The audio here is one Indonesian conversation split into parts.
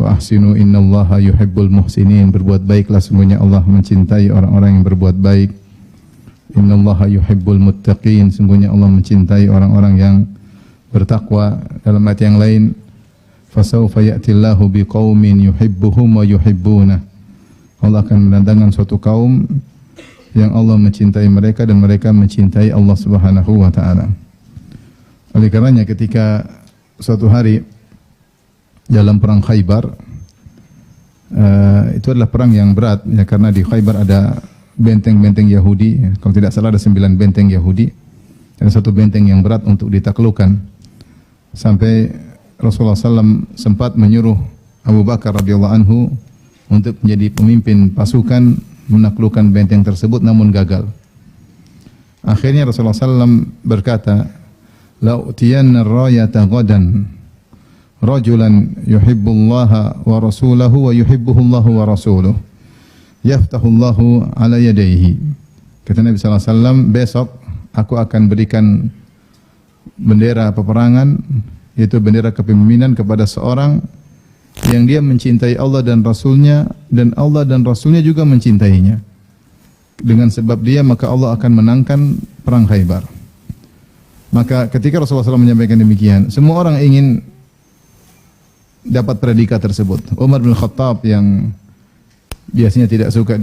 Wa ahsinu innallaha yuhibbul muhsinin. Berbuat baiklah, sesungguhnya Allah mencintai orang-orang yang berbuat baik. Innallaha yuhibbul muttaqin. Sesungguhnya Allah mencintai orang-orang yang bertakwa. Dalam ayat yang lain, fasawfa ya'tillahu biqaumin yuhibbuhum wa yuhibbunah. Allah akan mendatangkan suatu kaum yang Allah mencintai mereka dan mereka mencintai Allah Subhanahu wa taala. Oleh karenanya ketika suatu hari dalam perang Khaybar, itu adalah perang yang berat ya, karena di Khaybar ada benteng-benteng Yahudi ya. Kalau tidak salah ada 9 benteng Yahudi dan satu benteng yang berat untuk ditaklukkan. Sampai Rasulullah SAW sempat menyuruh Abu Bakar radhiyallahu anhu untuk menjadi pemimpin pasukan menaklukkan benteng tersebut, namun gagal. Akhirnya Rasulullah SAW berkata, la utiyanna ar-rayata ghadan rajulan yuhibbullaha wa rasulahu wa yuhibbuhullahu wa rasuluh yaftahullahu ala yadayhi. Kata Nabi SAW, besok aku akan berikan bendera peperangan, yaitu bendera kepemimpinan kepada seorang yang dia mencintai Allah dan Rasulnya, dan Allah dan Rasulnya juga mencintainya. Dengan sebab dia maka Allah akan menangkan perang Khaybar. Maka ketika Rasulullah SAW menyampaikan demikian, semua orang ingin dapat predikat tersebut. Umar bin Khattab yang biasanya tidak suka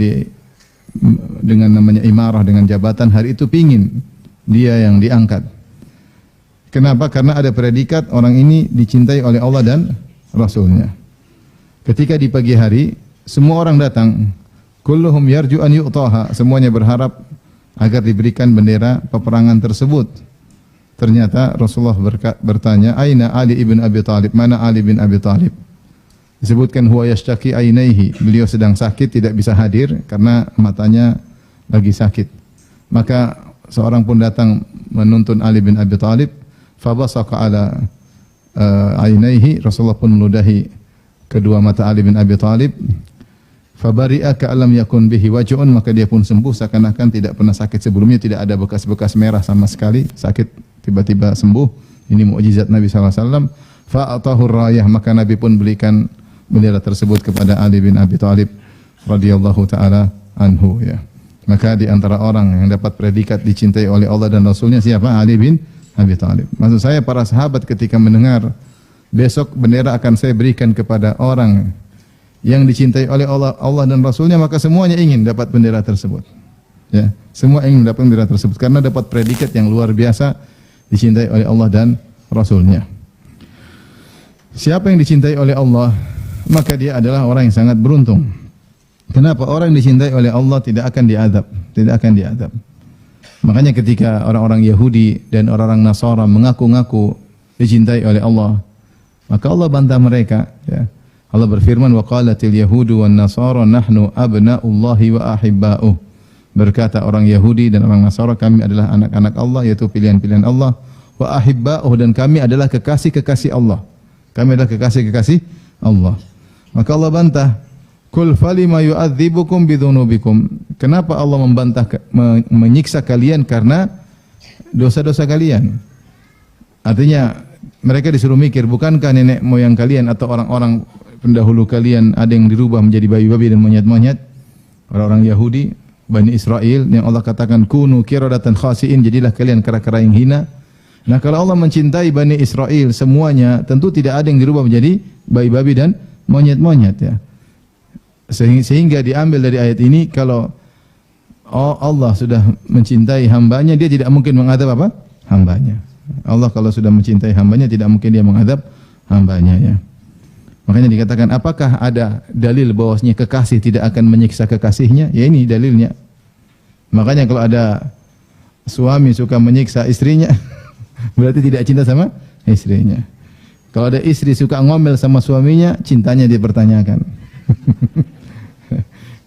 dengan namanya imarah, dengan jabatan, hari itu pingin dia yang diangkat. Kenapa? Karena ada predikat orang ini dicintai oleh Allah dan Rasulnya. Ketika di pagi hari, semua orang datang. Kulluhum yarju an yu'taha. Semuanya berharap agar diberikan bendera peperangan tersebut. Ternyata Rasulullah bertanya, Aina Ali ibn Abi Talib? Mana Ali bin Abi Talib? Disebutkan huwa yashtaki ainaihi. Beliau sedang sakit, tidak bisa hadir karena matanya lagi sakit. Maka seorang pun datang menuntun Ali bin Abi Talib. Fabasaqa ala ainaihi. Rasulullah pun meludahi kedua mata Ali bin Abi Talib. Fabari'a ka'alam yakun bihi waj'un, maka dia pun sembuh seakan-akan tidak pernah sakit sebelumnya, tidak ada bekas-bekas merah sama sekali, sakit tiba-tiba sembuh. Ini mukjizat Nabi SAW. Fa'atahu rayah, maka Nabi pun berikan bendera tersebut kepada Ali bin Abi Talib radhiyallahu taala anhu ya. Maka di antara orang yang dapat predikat dicintai oleh Allah dan Rasulnya siapa? Ali bin Abi Talib. Maksud saya para sahabat ketika mendengar besok bendera akan saya berikan kepada orang yang dicintai oleh Allah dan Rasulnya, maka semuanya ingin dapat bendera tersebut. Ya, semua ingin mendapat bendera tersebut karena dapat predikat yang luar biasa, dicintai oleh Allah dan Rasulnya. Siapa yang dicintai oleh Allah, maka dia adalah orang yang sangat beruntung. Kenapa? Orang yang dicintai oleh Allah tidak akan diazab, tidak akan diazab. Makanya ketika orang-orang Yahudi dan orang-orang Nasara mengaku-ngaku dicintai oleh Allah, maka Allah bantah mereka. Ya. Allah berfirman, wa qalatil yahudu wan nasara nahnu abna'ullahi wa ahibba'uh. Berkata orang Yahudi dan orang Nasara, kami adalah anak-anak Allah, yaitu pilihan-pilihan Allah. Wa ahibba'uh, dan kami adalah kekasih-kekasih Allah. Kami adalah kekasih-kekasih Allah. Maka Allah bantah, kul falima yu'adzibukum bidzunubikum. Kenapa Allah menyiksa kalian karena dosa-dosa kalian? Artinya mereka disuruh mikir, bukankah nenek moyang kalian atau orang-orang pendahulu kalian ada yang dirubah menjadi babi-babi dan monyet-monyet? Orang-orang Yahudi, Bani Israel, yang Allah katakan kunu qiradatan khasiin, jadilah kalian kera-kera yang hina. Nah, kalau Allah mencintai Bani Israel semuanya, tentu tidak ada yang dirubah menjadi babi-babi dan monyet-monyet ya. Sehingga diambil dari ayat ini, kalau Allah sudah mencintai hambanya, dia tidak mungkin mengadab apa? Hambanya. Allah kalau sudah mencintai hambanya, tidak mungkin dia mengadab hambanya ya. Makanya dikatakan, apakah ada dalil bahwasanya kekasih tidak akan menyiksa kekasihnya? Ya ini dalilnya. Makanya kalau ada suami suka menyiksa istrinya, berarti tidak cinta sama istrinya. Kalau ada istri suka ngomel sama suaminya, cintanya dipertanyakan.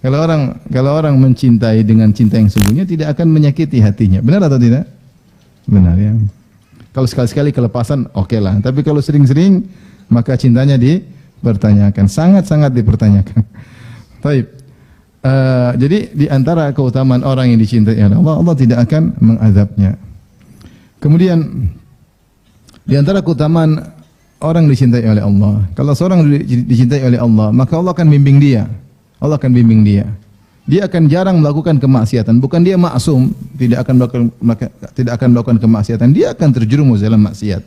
Kalau orang mencintai dengan cinta yang sungguhnya, tidak akan menyakiti hatinya. Benar atau tidak? Benar ya. Kalau sekali-sekali kelepasan, oke lah. Tapi kalau sering-sering, maka cintanya dipertanyakan, sangat-sangat dipertanyakan. Baik. Jadi di antara keutamaan orang yang dicintai oleh Allah, Allah tidak akan mengazabnya. Kemudian di antara keutamaan orang dicintai oleh Allah. Kalau seorang dicintai oleh Allah, maka Allah akan bimbing dia. Allah akan bimbing dia. Dia akan jarang melakukan kemaksiatan. Bukan dia maksum, tidak akan melakukan kemaksiatan. Dia akan terjerumus dalam maksiat.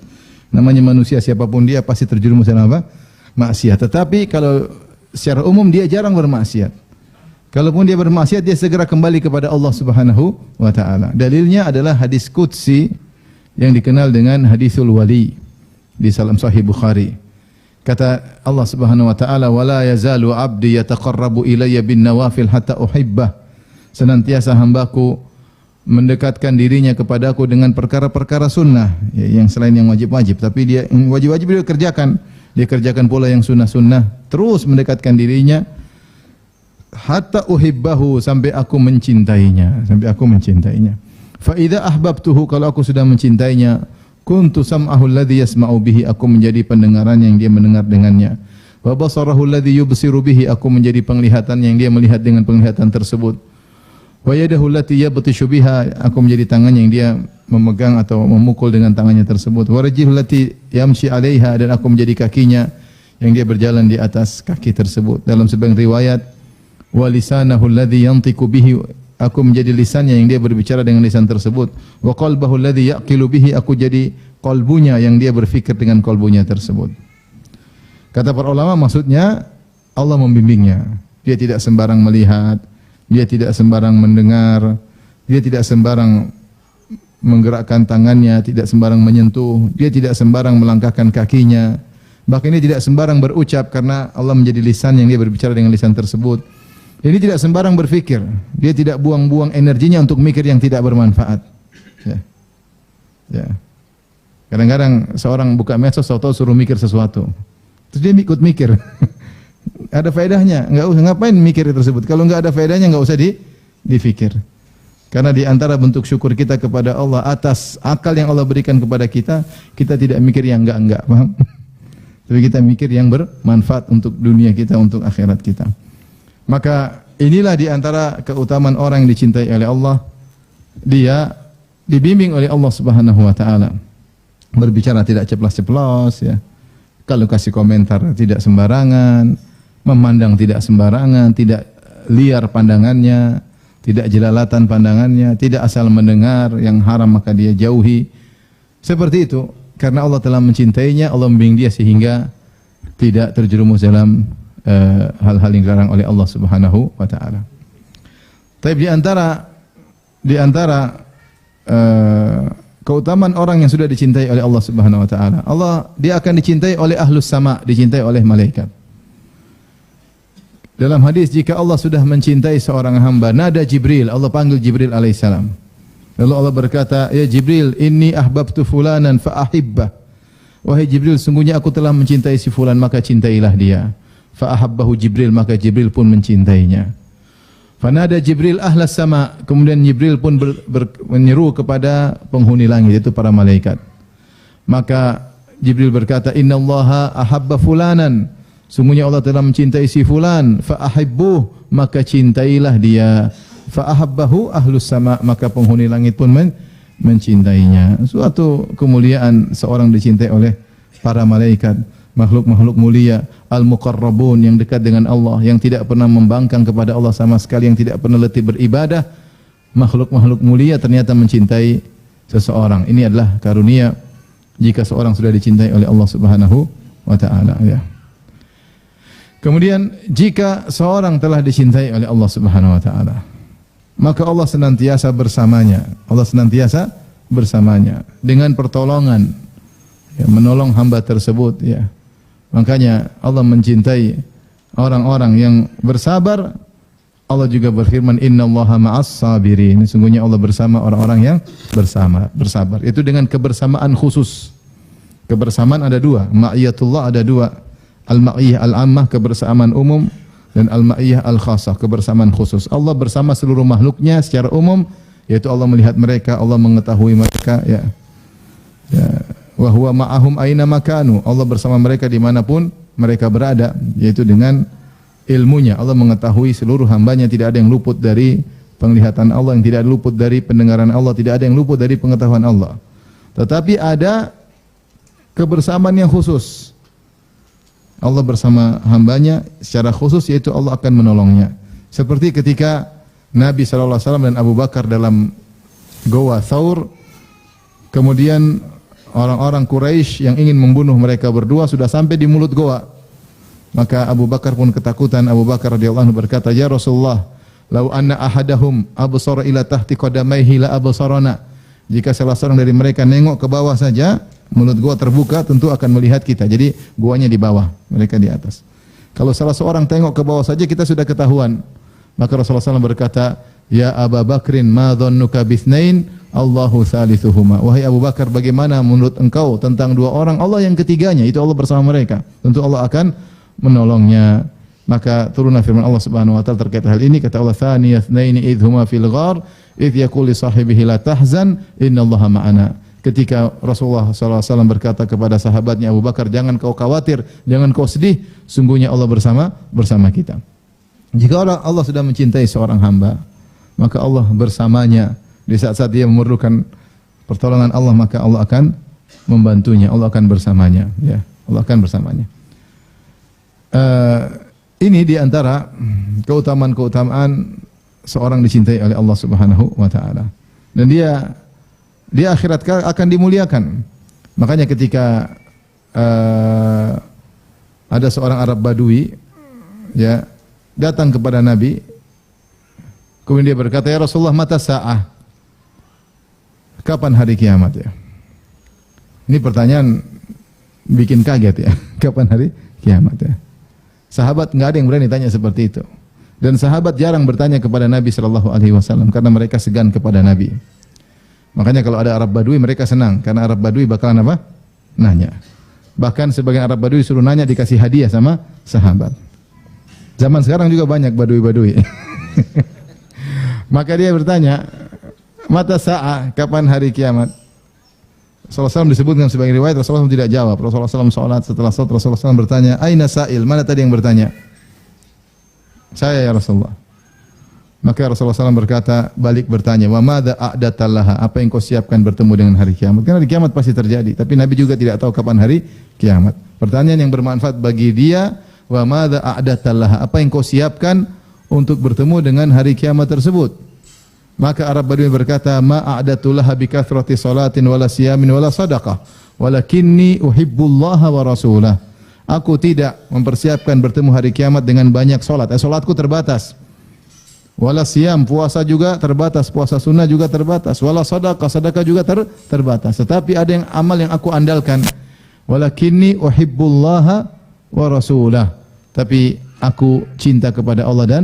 Namanya manusia, siapapun dia pasti terjerumus dalam apa? Maksiat. Tetapi kalau secara umum dia jarang bermaksiat. Kalaupun dia bermaksiat, dia segera kembali kepada Allah Subhanahu wa taala. Dalilnya adalah hadis qudsi yang dikenal dengan hadisul wali di dalam Sahih Bukhari. Kata Allah Subhanahu wa taala, "Wala yazalu 'abdi yataqarrabu ilayya bin nawafil hatta uhibbah." Senantiasa hambaku mendekatkan dirinya kepadaku dengan perkara-perkara sunnah, ya, yang selain yang wajib-wajib, tapi dia yang wajib-wajib dia kerjakan. Dia kerjakan pula yang sunnah-sunnah, terus mendekatkan dirinya hatta uhibbahu, sampai aku mencintainya, Fa idza ahbabtuhu, kalau aku sudah mencintainya, kuntu sam'ahu alladhi yasma'u bihi, aku menjadi pendengaran yang dia mendengar dengannya. Wa basarahu alladhi yubsiru bihi, aku menjadi penglihatan yang dia melihat dengan penglihatan tersebut. Wa yadahu allati yabtishu biha, aku menjadi tangan yang dia memegang atau memukul dengan tangannya tersebut. Wa rajlihi allati yamshi 'alaiha, dan aku menjadi kakinya yang dia berjalan di atas kaki tersebut. Dalam sebagian riwayat, wa lisanahu alladhi yantiqu bihi, aku menjadi lisannya yang dia berbicara dengan lisan tersebut. Wa qalbahu alladhi yaqilu bihi, aku jadi qalbunya yang dia berfikir dengan qalbunya tersebut. Kata para ulama, maksudnya Allah membimbingnya. Dia tidak sembarang melihat, dia tidak sembarang mendengar, dia tidak sembarang menggerakkan tangannya, tidak sembarang menyentuh, dia tidak sembarang melangkahkan kakinya. Bahkan dia tidak sembarang berucap, karena Allah menjadi lisan yang dia berbicara dengan lisan tersebut. Jadi tidak sembarang berfikir. Dia tidak buang-buang energinya untuk mikir yang tidak bermanfaat. Ya. Ya. Kadang-kadang seorang buka medsos, tahu suruh mikir sesuatu. Terus dia ikut mikir. Ada faedahnya? Enggak usah, ngapain mikir tersebut? Kalau enggak ada faedahnya, enggak usah difikir. Karena di antara bentuk syukur kita kepada Allah atas akal yang Allah berikan kepada kita, kita tidak mikir yang enggak-enggak, paham? Tapi kita mikir yang bermanfaat untuk dunia kita, untuk akhirat kita. Maka inilah di antara keutamaan orang yang dicintai oleh Allah. Dia dibimbing oleh Allah Subhanahu wa taala. Berbicara tidak ceplas-ceplos, ya. Kalau kasih komentar tidak sembarangan, memandang tidak sembarangan, tidak liar pandangannya, tidak jelalatan pandangannya, tidak asal mendengar yang haram maka dia jauhi. Seperti itu, karena Allah telah mencintainya, Allah membimbing dia sehingga tidak terjerumus dalam hal-hal yang dilarang oleh Allah Subhanahu wa taala. Tapi di antara keutamaan orang yang sudah dicintai oleh Allah Subhanahu wa taala, dia akan dicintai oleh ahlus sama, dicintai oleh malaikat. Dalam hadis, jika Allah sudah mencintai seorang hamba, nada Jibril, Allah panggil Jibril alaihissalam. Lalu Allah berkata, "Ya Jibril, inni ahbabtu fulanan fa ahibbah." Wahai Jibril, sungguhnya aku telah mencintai si fulan, maka cintailah dia. Fa ahabbahu Jibril, maka Jibril pun mencintainya. Fanada Jibril ahlas sama, kemudian Jibril pun menyeru kepada penghuni langit, itu para malaikat. Maka Jibril berkata, "Innallaha ahabba fulanan." Sungguhnya Allah telah mencintai si fulan, fa ahibbuh, maka cintailah dia. Fa ahabbahu ahlus sama, maka penghuni langit pun mencintainya. Suatu kemuliaan seorang dicintai oleh para malaikat, makhluk-makhluk mulia, al-muqarrabun, yang dekat dengan Allah, yang tidak pernah membangkang kepada Allah sama sekali, yang tidak pernah letih beribadah. Makhluk-makhluk mulia ternyata mencintai seseorang. Ini adalah karunia jika seorang sudah dicintai oleh Allah Subhanahu wa taala, ya. Kemudian jika seorang telah dicintai oleh Allah Subhanahu wa taala, maka Allah senantiasa bersamanya. Allah senantiasa bersamanya dengan pertolongan, ya, menolong hamba tersebut, ya. Makanya Allah mencintai orang-orang yang bersabar. Allah juga berfirman, "Innallaha ma'as sabirin." Sungguhnya Allah bersama orang-orang yang bersabar. Itu dengan kebersamaan khusus. Kebersamaan ada dua, ma'iyatullah ada dua. Al-ma'iyah al-ammah, kebersamaan umum, dan al-ma'iyah al-khasah, kebersamaan khusus. Allah bersama seluruh makhluknya secara umum, yaitu Allah melihat mereka, Allah mengetahui mereka, ya. Wa huwa ma'ahum aina makanu. Allah bersama mereka dimanapun mereka berada, yaitu dengan ilmunya. Allah mengetahui seluruh hambanya, tidak ada yang luput dari penglihatan Allah, yang tidak luput dari pendengaran Allah, tidak ada yang luput dari pengetahuan Allah. Tetapi ada kebersamaan yang khusus. Allah bersama hambanya secara khusus, yaitu Allah akan menolongnya. Seperti ketika Nabi SAW dan Abu Bakar dalam Goa Thawr, kemudian orang-orang Quraisy yang ingin membunuh mereka berdua sudah sampai di mulut goa. Maka Abu Bakar pun ketakutan. Abu Bakar radhiyallahu anhu berkata, "Ya Rasulullah, lau anna ahadahum absara ila tahti qadamaihi la absarana." Jika salah seorang dari mereka nengok ke bawah saja, mulut gua terbuka, tentu akan melihat kita. Jadi guanya di bawah, mereka di atas. Kalau salah seorang tengok ke bawah saja, kita sudah ketahuan. Maka Rasulullah SAW berkata, "Ya Abu Bakrin, ma dhannuka bithnain, Allahu thalithuhuma." Wahai Abu Bakar, bagaimana menurut engkau tentang dua orang, Allah yang ketiganya, itu Allah bersama mereka. Tentu Allah akan menolongnya. Maka turunlah firman Allah Subhanahu wa taala terkait hal ini, kata Allah, "Thaniyatznaini idhuma fil ghar, idh yaqulu li sahibihi la tahzan, innallaha ma'ana." Ketika Rasulullah SAW berkata kepada sahabatnya Abu Bakar, "Jangan kau khawatir, jangan kau sedih, sungguhnya Allah bersama kita." Jika Allah sudah mencintai seorang hamba, maka Allah bersamanya. Di saat-saat dia memerlukan pertolongan Allah, maka Allah akan membantunya, Allah akan bersamanya, ya. Allah akan bersamanya. Ini di antara keutamaan-keutamaan seorang dicintai oleh Allah Subhanahu wa taala. Dan dia di akhirat akan dimuliakan. Makanya ketika ada seorang Arab Badui, ya, datang kepada Nabi, kemudian dia berkata, "Ya Rasulullah, mata sa'ah?" Kapan hari kiamat, ya? Ini pertanyaan bikin kaget, ya. Kapan hari kiamat, ya? Sahabat enggak ada yang berani tanya seperti itu. Dan sahabat jarang bertanya kepada Nabi sallallahu alaihi wasallam karena mereka segan kepada Nabi. Makanya kalau ada Arab Badui mereka senang karena Arab Badui bakalan apa? Nanya. Bahkan sebagian Arab Badui suruh nanya dikasih hadiah sama sahabat. Zaman sekarang juga banyak badui-badui. Maka dia bertanya, "Mata sa'ah?" Kapan hari kiamat? Rasulullah SAW disebutkan sebagai riwayat, Rasulullah SAW tidak jawab. Rasulullah SAW salat, setelah salat Rasulullah SAW bertanya, "Aina sa'il?" Mana tadi yang bertanya? "Saya, ya Rasulullah." Maka Rasulullah SAW berkata, balik bertanya, "Wa madza a'datallaha?" Apa yang kau siapkan bertemu dengan hari kiamat? Karena hari kiamat pasti terjadi, tapi Nabi juga tidak tahu kapan hari kiamat. Pertanyaan yang bermanfaat bagi dia, "Wa madza a'datallaha?" Apa yang kau siapkan untuk bertemu dengan hari kiamat tersebut? Maka Arab Badui berkata, "Ma a'datullaha bi kathrati salatin wala siyamin wala sadaqah, walakinni uhibbullaha wa rasulah." Aku tidak mempersiapkan bertemu hari kiamat dengan banyak salat. Salatku terbatas. Wala siyam, puasa juga terbatas, puasa sunnah juga terbatas. Wala sadaqah, sedekah juga terbatas. Tetapi ada yang amal yang aku andalkan. Walakinni uhibbullaha wa rasulah. Tapi aku cinta kepada Allah dan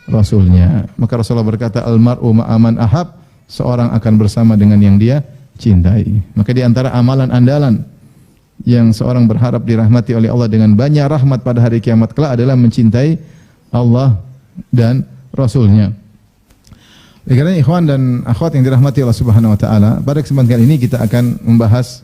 Rasulnya. Maka Rasulullah berkata, "Al-mar'u ma'aman ahab." Seorang akan bersama dengan yang dia cintai. Maka di antara amalan andalan yang seorang berharap dirahmati oleh Allah dengan banyak rahmat pada hari kiamat kelak adalah mencintai Allah dan Rasulnya. Karena ikhwan dan akhwat yang dirahmati Allah Subhanahu wa taala, pada kesempatan kali ini kita akan membahas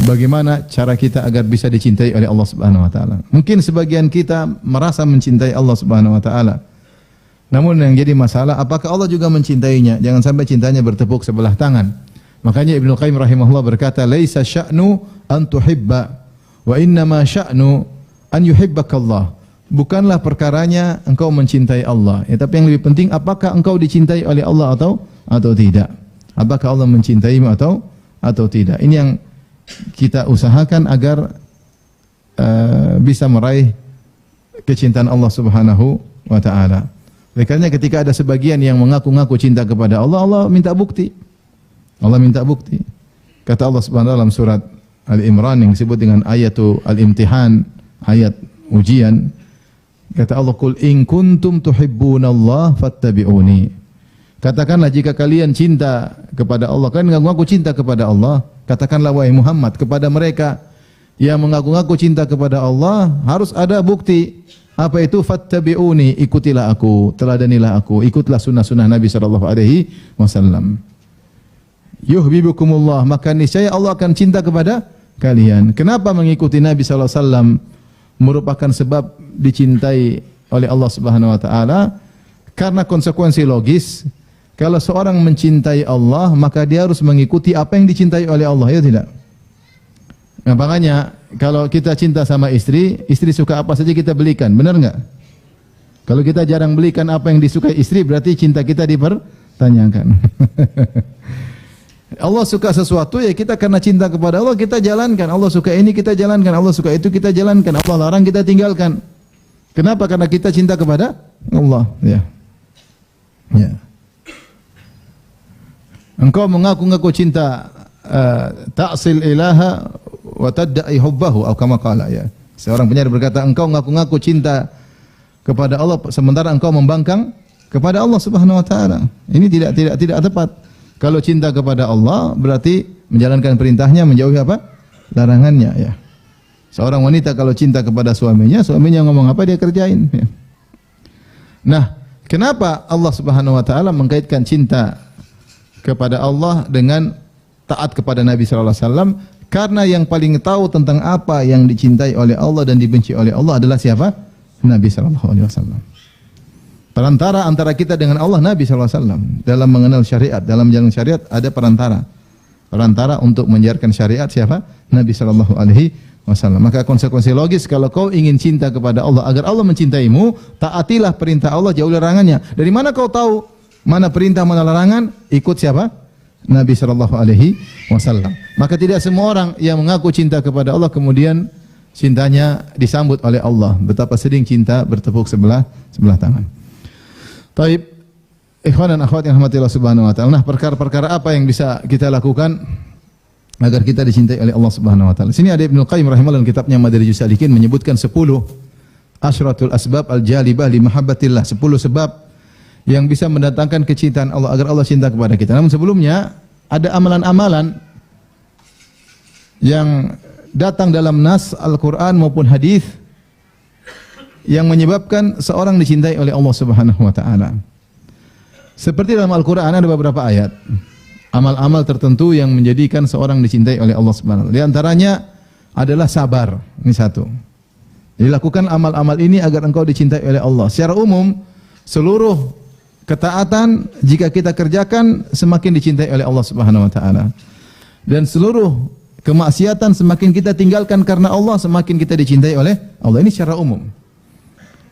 bagaimana cara kita agar bisa dicintai oleh Allah Subhanahu wa taala. Mungkin sebagian kita merasa mencintai Allah Subhanahu wa taala. Namun yang jadi masalah, apakah Allah juga mencintainya? Jangan sampai cintanya bertepuk sebelah tangan. Makanya Ibnu Qayyim rahimahullah berkata, "Laisa sya'nu an tuhibba, wa innama sya'nu an yuhibbakallah." Bukanlah perkaranya engkau mencintai Allah, ya, tapi yang lebih penting apakah engkau dicintai oleh Allah atau tidak. Apakah Allah mencintaimu atau tidak. Ini yang kita usahakan agar bisa meraih kecintaan Allah Subhanahu wa taala. Karena ketika ada sebagian yang mengaku-ngaku cinta kepada Allah, Allah minta bukti. Allah minta bukti. Kata Allah Subhanahu wa taala dalam surat Al-Imran yang disebut dengan ayatul al-imtihan, ayat ujian. Kata Allah, "Qul in kuntum tuhibbunallaha fattabi'uni." Katakanlah jika kalian cinta kepada Allah, kalian mengaku cinta kepada Allah, katakanlah wahai Muhammad kepada mereka yang mengaku-ngaku cinta kepada Allah, harus ada bukti. Apa itu? Fattabi'uni, ikutilah aku, teladanilah aku, ikutlah sunnah-sunnah Nabi sallallahu alaihi wasallam. Yuhibbukumullah, maka niscaya Allah akan cinta kepada kalian. Kenapa mengikuti Nabi sallallahu alaihi wasallam merupakan sebab dicintai oleh Allah Subhanahu wa taala? Karena konsekuensi logis, kalau seorang mencintai Allah, maka dia harus mengikuti apa yang dicintai oleh Allah, ya tidak? Nah, makanya kalau kita cinta sama istri, istri suka apa saja kita belikan, benar nggak? Kalau kita jarang belikan apa yang disukai istri, berarti cinta kita dipertanyakan. Allah suka sesuatu, ya kita karena cinta kepada Allah kita jalankan. Allah suka ini kita jalankan, Allah suka itu kita jalankan, Allah larang kita tinggalkan. Kenapa? Karena kita cinta kepada Allah. Ya. Ya. Engkau mengaku-ngaku cinta ta'sil ilaha wa tadda'i hubbahu atau kama qala, ya. Seorang penyair berkata, engkau ngaku-ngaku cinta kepada Allah sementara engkau membangkang kepada Allah Subhanahu wa taala. Ini tidak tepat. Kalau cinta kepada Allah berarti menjalankan perintahnya, menjauhi apa? Larangannya, ya. Seorang wanita kalau cinta kepada suaminya, suaminya ngomong apa dia kerjain, ya. Nah, kenapa Allah Subhanahu wa taala mengkaitkan cinta kepada Allah dengan taat kepada Nabi sallallahu alaihi wasallam? Karena yang paling tahu tentang apa yang dicintai oleh Allah dan dibenci oleh Allah adalah siapa? Nabi sallallahu alaihi wasallam. Perantara antara kita dengan Allah Nabi sallallahu alaihi wasallam. Dalam mengenal syariat, dalam jalan syariat ada perantara. Perantara untuk menjalankan syariat siapa? Nabi sallallahu alaihi wasallam. Maka konsekuensi logis kalau kau ingin cinta kepada Allah agar Allah mencintaimu, taatilah perintah Allah, jauhi larangannya. Dari mana kau tahu mana perintah, mana larangan? Ikut siapa? Nabi sallallahu alaihi wasallam. Maka tidak semua orang yang mengaku cinta kepada Allah kemudian cintanya disambut oleh Allah. Betapa sering cinta bertepuk sebelah tangan. Taib, ikhwan dan akhwat yang rahmati Allah Subhanahu wa taala. Nah, perkara-perkara apa yang bisa kita lakukan agar kita dicintai oleh Allah Subhanahu wa taala? Sini ada Ibnu Qayyim rahimahullah dalam kitabnya Madarijus Salikin menyebutkan 10 asyratul asbab al-jalibah li mahabbatillah, 10 sebab yang bisa mendatangkan kecintaan Allah agar Allah cinta kepada kita. Namun sebelumnya ada amalan-amalan yang datang dalam nas Al-Qur'an maupun hadis yang menyebabkan seorang dicintai oleh Allah Subhanahu wa taala. Seperti dalam Al-Qur'an ada beberapa ayat amal-amal tertentu yang menjadikan seorang dicintai oleh Allah Subhanahu wa taala. Di antaranya adalah sabar. Ini satu. Dilakukan amal-amal ini agar engkau dicintai oleh Allah. Secara umum seluruh ketaatan jika kita kerjakan semakin dicintai oleh Allah Subhanahu wa taala. Dan seluruh kemaksiatan semakin kita tinggalkan karena Allah semakin kita dicintai oleh Allah. Ini secara umum.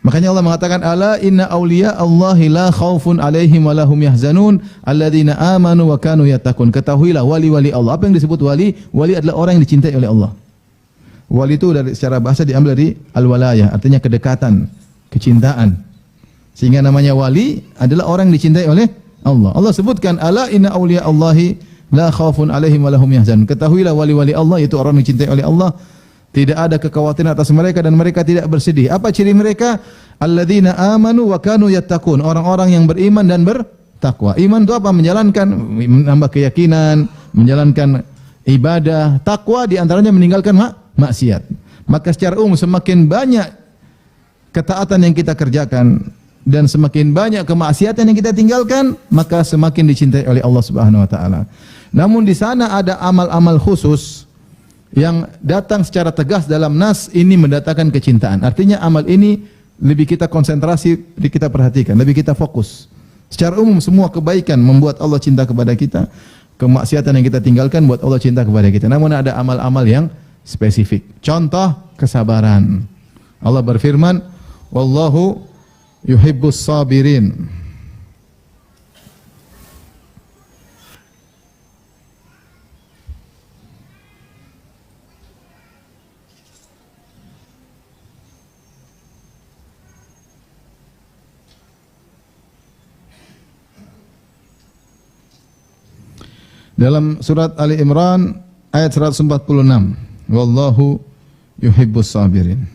Makanya Allah mengatakan ala inna awliya Allahi la khaufun alaihim wa lahum yahzanun alladzina amanu wa kanu yattaqun. Ketahuilah wali-wali Allah. Apa yang disebut wali? Wali adalah orang yang dicintai oleh Allah. Wali itu dari secara bahasa diambil dari al-walayah, artinya kedekatan, kecintaan. Sehingga namanya wali adalah orang yang dicintai oleh Allah. Allah sebutkan ala inna awliya Allahi la khaufun alaihim wa lahum yahzanun. Ketahuilah wali-wali Allah itu orang yang dicintai oleh Allah. Tidak ada kekhawatiran atas mereka dan mereka tidak bersedih. Apa ciri mereka? Alladzina amanu wa kanu yattaqun. Orang-orang yang beriman dan bertakwa. Iman itu apa? Menjalankan, menambah keyakinan, menjalankan ibadah. Takwa diantaranya meninggalkan maksiat. Maka secara umum semakin banyak ketaatan yang kita kerjakan dan semakin banyak kemaksiatan yang kita tinggalkan, maka semakin dicintai oleh Allah Subhanahu wa taala. Namun di sana ada amal-amal khusus yang datang secara tegas dalam nas ini mendatangkan kecintaan. Artinya amal ini lebih kita konsentrasi, lebih kita perhatikan, lebih kita fokus. Secara umum semua kebaikan membuat Allah cinta kepada kita. Kemaksiatan yang kita tinggalkan buat Allah cinta kepada kita. Namun ada amal-amal yang spesifik. Contoh kesabaran. Allah berfirman, wallahu yuhibbus sabirin. Dalam surat Ali Imran ayat 146, wallahu yuhibbus sabirin.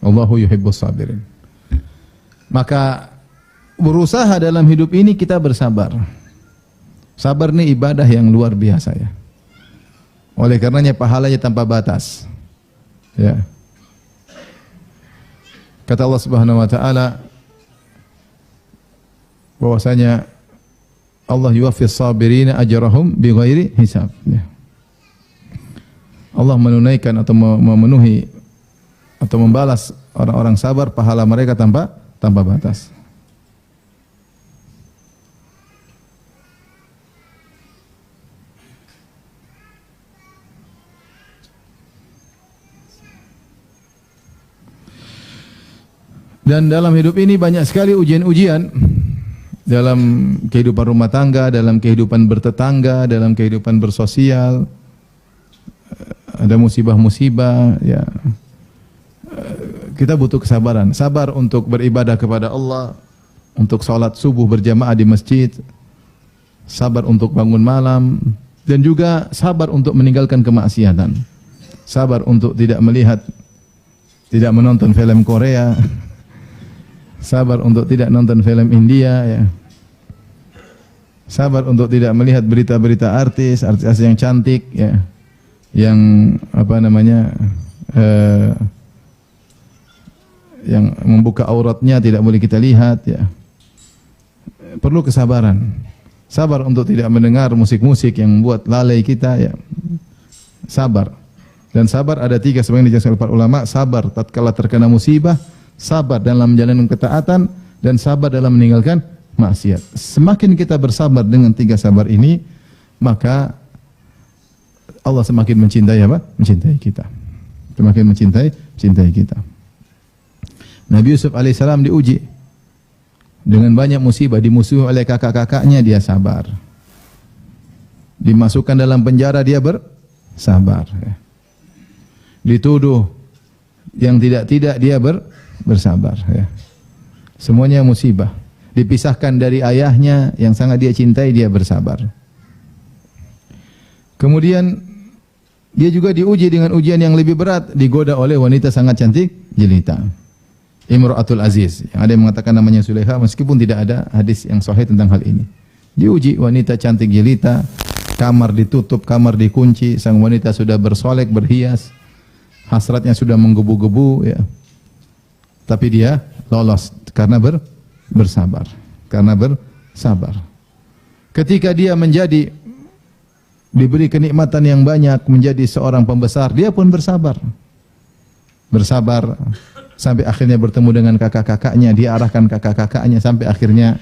Wallahu yuhibbus sabirin. Maka berusaha dalam hidup ini kita bersabar. Sabar ini ibadah yang luar biasa, ya. Oleh karenanya pahalanya tanpa batas. Ya. Kata Allah Subhanahu wa taala bahwasanya Allah yuwaffis sabirina ajrahum bighairi hisab. Ya. Allah menunaikan atau memenuhi atau membalas orang-orang sabar pahala mereka tanpa batas. Dan dalam hidup ini banyak sekali ujian-ujian dalam kehidupan rumah tangga, dalam kehidupan bertetangga, dalam kehidupan bersosial. Ada musibah-musibah, ya. Kita butuh kesabaran, sabar untuk beribadah kepada Allah, untuk salat subuh berjamaah di masjid, sabar untuk bangun malam, dan juga sabar untuk meninggalkan kemaksiatan. Sabar untuk tidak melihat, tidak menonton film Korea. Sabar untuk tidak nonton film India, ya. Sabar untuk tidak melihat berita-berita artis yang cantik, ya. Yang apa namanya? Yang membuka auratnya tidak boleh kita lihat, ya. Perlu kesabaran. Sabar untuk tidak mendengar musik-musik yang membuat lalai kita, ya. Sabar. Dan sabar ada 3 sebagaimana dijelaskan oleh para ulama. Sabar tatkala terkena musibah, sabar dalam menjalankan ketaatan, dan sabar dalam meninggalkan maksiat. Semakin kita bersabar dengan 3 sabar ini, maka Allah semakin mencintai apa? Mencintai kita. Semakin mencintai kita. Nabi Yusuf alaihissalam diuji dengan banyak musibah, dimusuhi oleh kakak-kakaknya, dia sabar. Dimasukkan dalam penjara, dia bersabar. Dituduh yang tidak-tidak, dia bersabar. Semuanya musibah. Dipisahkan dari ayahnya yang sangat dia cintai, dia bersabar. Kemudian dia juga diuji dengan ujian yang lebih berat, digoda oleh wanita sangat cantik jelita, Imra'atul Aziz, yang ada yang mengatakan namanya Sulaiha, meskipun tidak ada hadis yang sahih tentang hal ini. Diuji wanita cantik jelita, kamar ditutup, kamar dikunci, sang wanita sudah bersolek, berhias, hasratnya sudah menggebu-gebu, ya. Tapi dia lolos karena bersabar. Karena bersabar. Ketika dia diberi kenikmatan yang banyak, menjadi seorang pembesar, dia pun bersabar. Bersabar sampai akhirnya bertemu dengan kakak-kakaknya, dia arahkan kakak-kakaknya, sampai akhirnya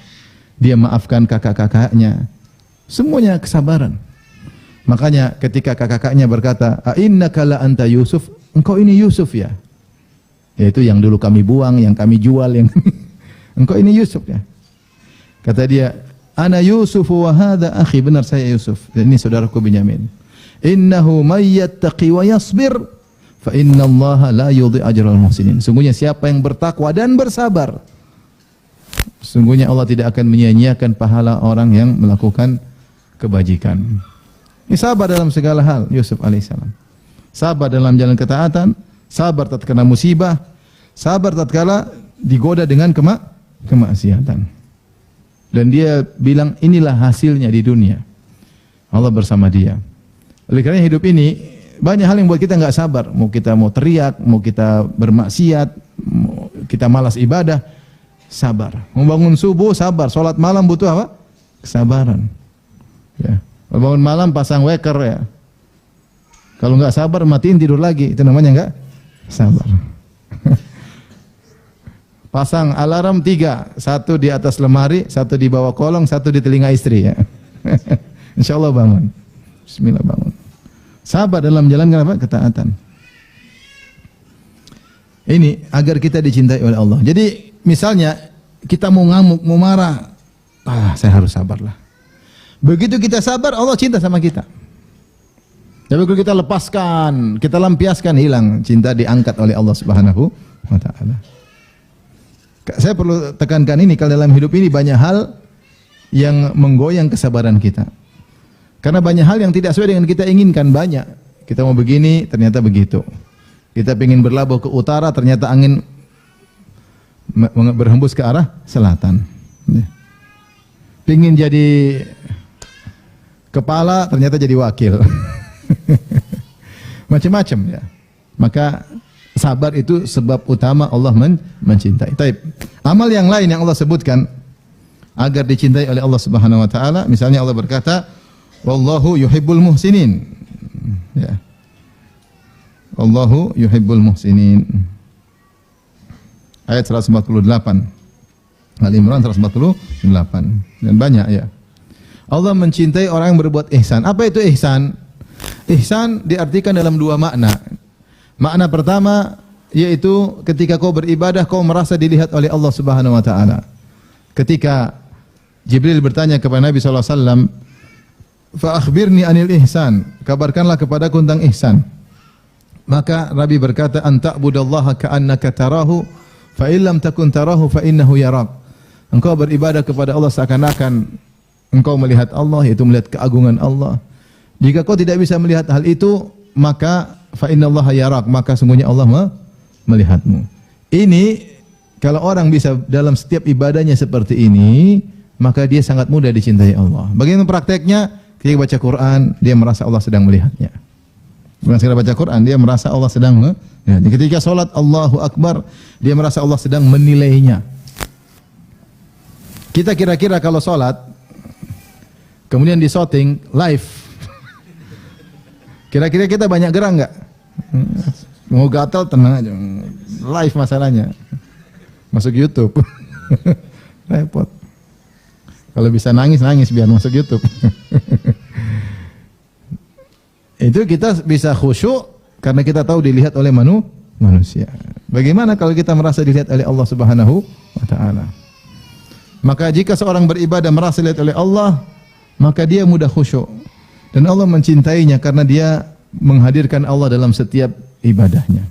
dia maafkan kakak-kakaknya. Semuanya kesabaran. Makanya ketika kakak-kakaknya berkata, "Ainnaka la anta Yusuf?" Engkau ini Yusuf, ya? Yaitu yang dulu kami buang, yang kami jual, yang engkau ini Yusuf, ya? Kata dia, "Ana Yusuf wa hadha akhi." Benar, saya Yusuf. Dan ini saudaraku Binyamin. "Innahu may yattaqi wa yasbir fa innallaha la yudhi ajral muhsinin." Sungguhnya siapa yang bertakwa dan bersabar, sungguhnya Allah tidak akan menyia-nyiakan pahala orang yang melakukan kebajikan. Ini sabar dalam segala hal Yusuf alaihissalam. Sabar dalam jalan ketaatan, sabar tatkala musibah, sabar tatkala digoda dengan kemaksiatan. Dan dia bilang inilah hasilnya di dunia. Allah bersama dia. Oleh karena hidup ini banyak hal yang buat kita enggak sabar. Mau kita teriak, mau kita bermaksiat, mau kita malas ibadah, sabar. Mau bangun subuh, sabar. Salat malam butuh apa? Kesabaran. Ya. Bangun malam pasang weker, ya. Kalau enggak sabar matiin tidur lagi. Itu namanya enggak sabar. Pasang alarm 3, 1 di atas lemari, 1 di bawah kolong, 1 di telinga istri, ya. Insyaallah bangun. Bismillah bangun. Sabar dalam menjalankan apa? Ketaatan. Ini agar kita dicintai oleh Allah. Jadi misalnya kita mau ngamuk, mau marah, saya harus sabarlah. Begitu kita sabar, Allah cinta sama kita. Tapi kalau kita lepaskan, kita lampiaskan, hilang, cinta diangkat oleh Allah Subhanahu wa taala. Saya perlu tekankan ini, kalau dalam hidup ini banyak hal yang menggoyang kesabaran kita. Karena banyak hal yang tidak sesuai dengan kita inginkan, banyak. Kita mau begini, ternyata begitu. Kita ingin berlabuh ke utara, ternyata angin berhembus ke arah selatan. Pingin jadi kepala, ternyata jadi wakil. Macam-macam, ya. Maka sabar itu sebab utama Allah mencintai. Taib. Amal yang lain yang Allah sebutkan agar dicintai oleh Allah Subhanahu wa taala, misalnya Allah berkata, "Wallahu yuhibbul muhsinin." Ya. Wallahu yuhibbul muhsinin. Ayat 148. Al-Imran 148. Dan banyak, ya. Allah mencintai orang yang berbuat ihsan. Apa itu ihsan? Ihsan diartikan dalam 2 makna. Makna pertama, yaitu ketika kau beribadah kau merasa dilihat oleh Allah Subhanahu wa taala. Ketika Jibril bertanya kepada Nabi sallallahu alaihi wasallam, "Fa akhbirni anil ihsan." Kabarkanlah kepadaku tentang ihsan. Maka Nabi berkata, "An ta'budallaha ka'annaka tarahu, fa in lam takun tarahu fa innahu yarak." Engkau beribadah kepada Allah seakan-akan engkau melihat Allah, yaitu melihat keagungan Allah. Jika kau tidak bisa melihat hal itu, maka fa innallaha yarak, maka sungguhnya Allah melihatmu. Ini kalau orang bisa dalam setiap ibadahnya seperti ini, maka dia sangat mudah dicintai Allah. Bagaimana prakteknya? Ketika baca Quran, dia merasa Allah sedang melihatnya. Bukan sekedar baca Quran, dia merasa Allah sedang melihatnya. Ketika sholat Allahu Akbar, dia merasa Allah sedang menilainya. Kita kira-kira kalau sholat, kemudian di shooting live, kira-kira kita banyak gerak nggak? Mau gatal tenang aja, live masalahnya. Masuk YouTube. Repot. Kalau bisa nangis biar masuk YouTube. Itu kita bisa khusyuk karena kita tahu dilihat oleh manusia. Bagaimana kalau kita merasa dilihat oleh Allah Subhanahu wa taala? Maka jika seorang beribadah merasa dilihat oleh Allah, maka dia mudah khusyuk. Dan Allah mencintainya karena dia menghadirkan Allah dalam setiap ibadahnya.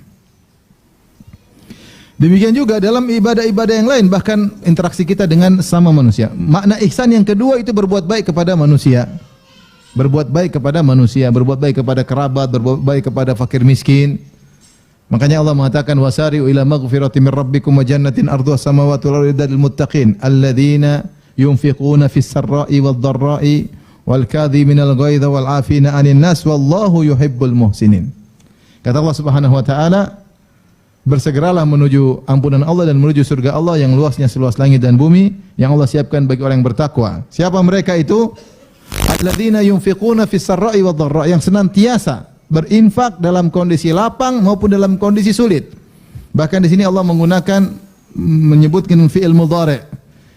Demikian juga dalam ibadah-ibadah yang lain, bahkan interaksi kita dengan sama manusia. Makna ihsan yang kedua itu berbuat baik kepada manusia. Berbuat baik kepada manusia, berbuat baik kepada kerabat, berbuat baik kepada fakir miskin. Makanya Allah mengatakan wasari'u ila maghfirati min rabbikum wa jannatin arduha samawati wal ardu lil muttaqin alladzina yunfiquna fis sarra'i wad dharra'i wal kadhiminal ghaidha wal 'afina 'anil nas wallahu yuhibbul muhsinin. Kata Allah Subhanahu wa taala, bersegeralah menuju ampunan Allah dan menuju surga Allah yang luasnya seluas langit dan bumi yang Allah siapkan bagi orang yang bertakwa. Siapa mereka itu? Alladzina yunfiquna fis sarra'i wad dharra, yang senantiasa berinfak dalam kondisi lapang maupun dalam kondisi sulit. Bahkan di sini Allah menyebutkan fi'il mudhari'.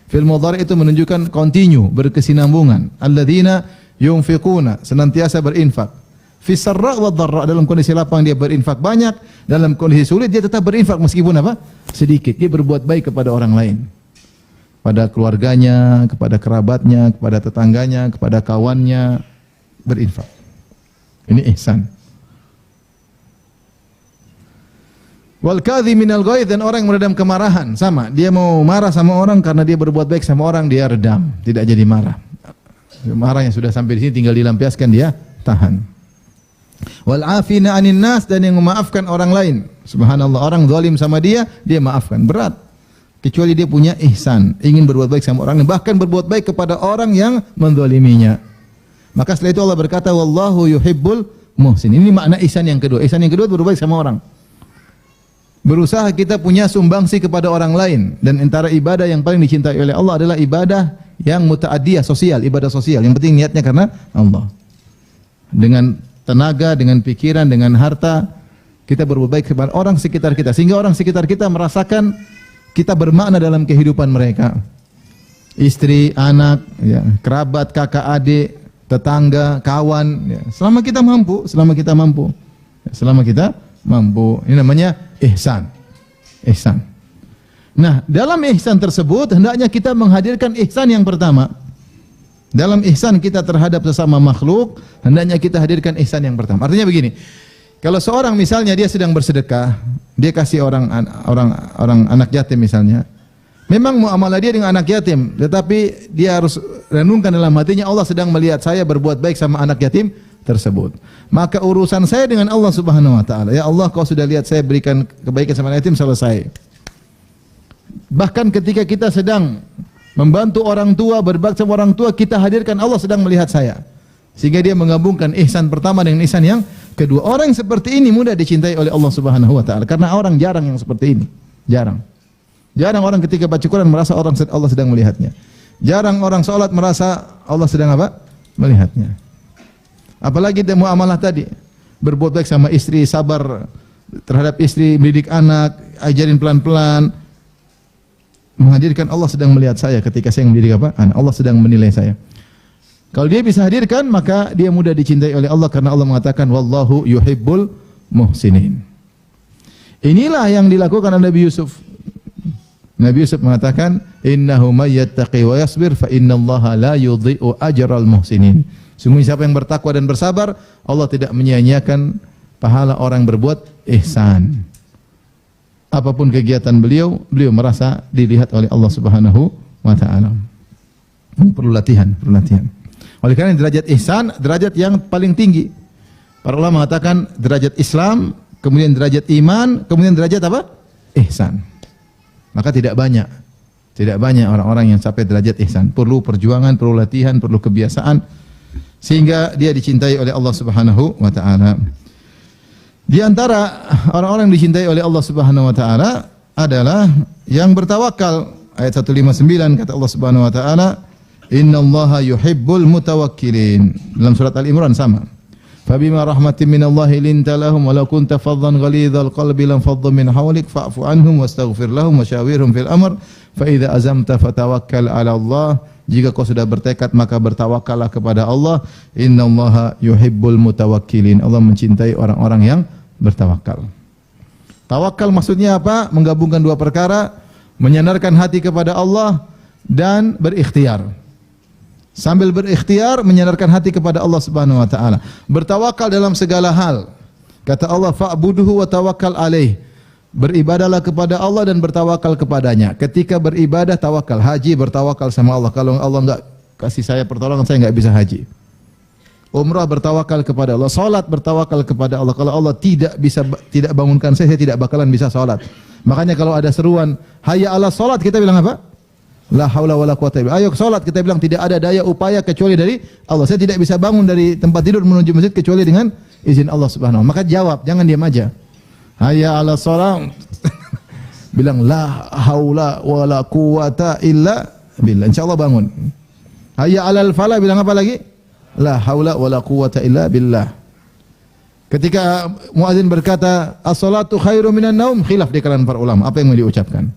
Fi'il mudhari' itu menunjukkan continue, berkesinambungan. Alladzina yunfiquna, senantiasa berinfak. Fis sarra' wad dharra, dalam kondisi lapang dia berinfak banyak, dalam kondisi sulit dia tetap berinfak meskipun apa? Sedikit. Dia berbuat baik kepada orang lain. Pada keluarganya, kepada kerabatnya, kepada tetangganya, kepada kawannya, berinfak. Ini ihsan. Wal kadhiminal ghaidh, dan orang yang meredam kemarahan, sama. Dia mau marah sama orang karena dia berbuat baik sama orang, dia redam, tidak jadi marah. Marahnya sudah sampai di sini tinggal dilampiaskan, dia tahan. Wal 'afina 'anil nas, dan yang memaafkan orang lain. Subhanallah, orang zalim sama dia maafkan. Berat. Kecuali dia punya ihsan, ingin berbuat baik sama orang, bahkan berbuat baik kepada orang yang menzaliminya. Maka setelah itu Allah berkata, wallahu yuhibbul muhsin. Ini makna ihsan yang kedua. Ihsan yang kedua berbuat baik sama orang. Berusaha kita punya sumbangsi kepada orang lain. Dan antara ibadah yang paling dicintai oleh Allah adalah ibadah yang muta'adiyah, sosial, ibadah sosial. Yang penting niatnya karena Allah. Dengan tenaga, dengan pikiran, dengan harta, kita berbuat baik kepada orang sekitar kita. Sehingga orang sekitar kita merasakan kita bermakna dalam kehidupan mereka. Istri, anak, ya, kerabat, kakak, adik, tetangga, kawan, ya. Selama kita mampu. Ini namanya ihsan. Ihsan. Nah, dalam ihsan tersebut hendaknya kita menghadirkan ihsan yang pertama. Dalam ihsan kita terhadap sesama makhluk, hendaknya kita hadirkan ihsan yang pertama. Artinya begini, kalau seorang misalnya dia sedang bersedekah, dia kasih orang anak yatim misalnya. Memang muamalah dia dengan anak yatim, tetapi dia harus renungkan dalam hatinya, Allah sedang melihat saya berbuat baik sama anak yatim tersebut. Maka urusan saya dengan Allah Subhanahu wa taala, ya Allah, kau sudah lihat saya berikan kebaikan sama anak yatim, selesai. Bahkan ketika kita sedang membantu orang tua, berbakti sama orang tua, kita hadirkan Allah sedang melihat saya. Sehingga dia menggabungkan ihsan pertama dengan ihsan yang kedua. Orang yang seperti ini mudah dicintai oleh Allah Subhanahu wa taala, karena orang jarang yang seperti ini. Jarang orang ketika baca Quran merasa Allah sedang melihatnya. Jarang orang salat merasa Allah sedang apa? Melihatnya. Apalagi dia muamalah tadi, berbuat baik sama istri, sabar terhadap istri, mendidik anak, ajarin pelan-pelan, menghadirkan Allah sedang melihat saya ketika saya mendidik apa? Anak. Allah sedang menilai saya. Kalau dia bisa hadirkan, maka dia mudah dicintai oleh Allah karena Allah mengatakan wallahu yuhibbul muhsinin. Inilah yang dilakukan oleh Nabi Yusuf. Nabi Yusuf mengatakan, "Innahu may yattaqi wa yasbir fa innallaha la yudhi'u ajral muhsinin." Sungguh siapa yang bertakwa dan bersabar, Allah tidak menyia-nyiakan pahala orang berbuat ihsan. Apapun kegiatan beliau merasa dilihat oleh Allah Subhanahu wa taala. Perlu latihan. Oleh karena derajat ihsan, derajat yang paling tinggi. Para ulama mengatakan derajat Islam, kemudian derajat iman, kemudian derajat apa? Ihsan. Maka tidak banyak orang-orang yang sampai derajat ihsan. Perlu perjuangan, perlu latihan, perlu kebiasaan sehingga dia dicintai oleh Allah Subhanahu wa taala. Di antara orang-orang yang dicintai oleh Allah Subhanahu wa taala adalah yang bertawakal. Ayat 159 kata Allah Subhanahu wa taala, "Innallaha yuhibbul mutawakkilin." Dalam surat Al-Imran sama. Fabima rahmatin minallahi linta lahum walau kunta faddan ghalidhal qalbi lam faddu min hawlik fa'fu anhum wastaghfir lahum wasyawirhum fil amr fa idza azamta fatawakkal 'ala Allah. Jika kau sudah bertekad maka bertawakallah kepada Allah. Innallaha yuhibbul mutawakkilin. Allah mencintai orang-orang yang bertawakal. Tawakal maksudnya apa? Menggabungkan dua perkara, menyandarkan hati kepada Allah dan berikhtiar. Sambil berikhtiar menyandarkan hati kepada Allah Subhanahu wa taala. Bertawakal dalam segala hal. Kata Allah, fa'buduhu wa tawakkal alaih. Beribadahlah kepada Allah dan bertawakal kepadanya. Ketika beribadah tawakal, haji bertawakal sama Allah. Kalau Allah enggak kasih saya pertolongan, saya enggak bisa haji. Umrah bertawakal kepada Allah, salat bertawakal kepada Allah. Kalau Allah tidak bangunkan saya tidak bakalan bisa salat. Makanya kalau ada seruan hayya 'alas salat, kita bilang apa? La haula wala quwata illa billah. Ayo salat, kita bilang tidak ada daya upaya kecuali dari Allah. Saya tidak bisa bangun dari tempat tidur menuju masjid kecuali dengan izin Allah Subhanahu wa taala. Maka jawab, jangan diam aja. Hayya 'alas salat. Bilang la haula wala quwata illa billah. Insyaallah bangun. Hayya 'alal falah, bilang apa lagi? La haula wala quwata illa billah. Ketika muadzin berkata as-salatu khairu minan naum, khilaf di kalangan para ulama apa yang mau diucapkan.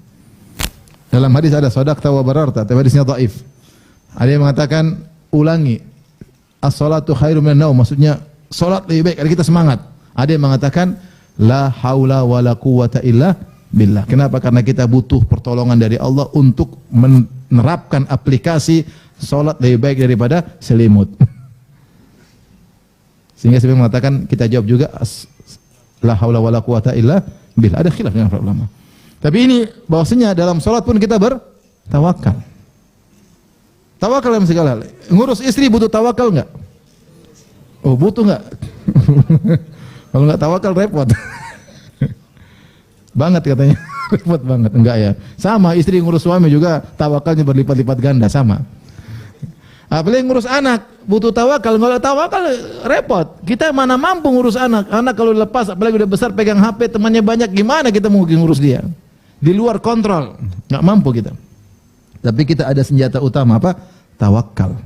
Dalam hadis ada shadaqta wa bararta, tapi hadisnya dhaif. Ada yang mengatakan ulangi as-salatu khairu minan naum, maksudnya salat lebih baik agar kita semangat. Ada yang mengatakan la haula wala quwata illa billah. Kenapa? Karena kita butuh pertolongan dari Allah untuk menerapkan aplikasi salat lebih baik daripada selimut. Sehingga saya mengatakan kita jawab juga la haula wala quwata illa billah. Ada khilaf dengan para ulama. Tapi ini bahwasanya dalam salat pun kita bertawakal. Tawakal dalam segala hal. Ngurus istri butuh tawakal enggak? Oh, butuh enggak? Kalau enggak tawakal repot. Banget katanya. Repot banget. Enggak ya. Sama istri ngurus suami juga tawakalnya berlipat-lipat ganda, sama. Apalagi ngurus anak, butuh tawakal. Kalau tawakal repot. Kita mana mampu ngurus anak. Anak kalau lepas, apalagi udah besar pegang HP, temannya banyak, gimana kita mau ngurus dia? Di luar kontrol, nggak mampu kita. Tapi kita ada senjata utama apa? Tawakal.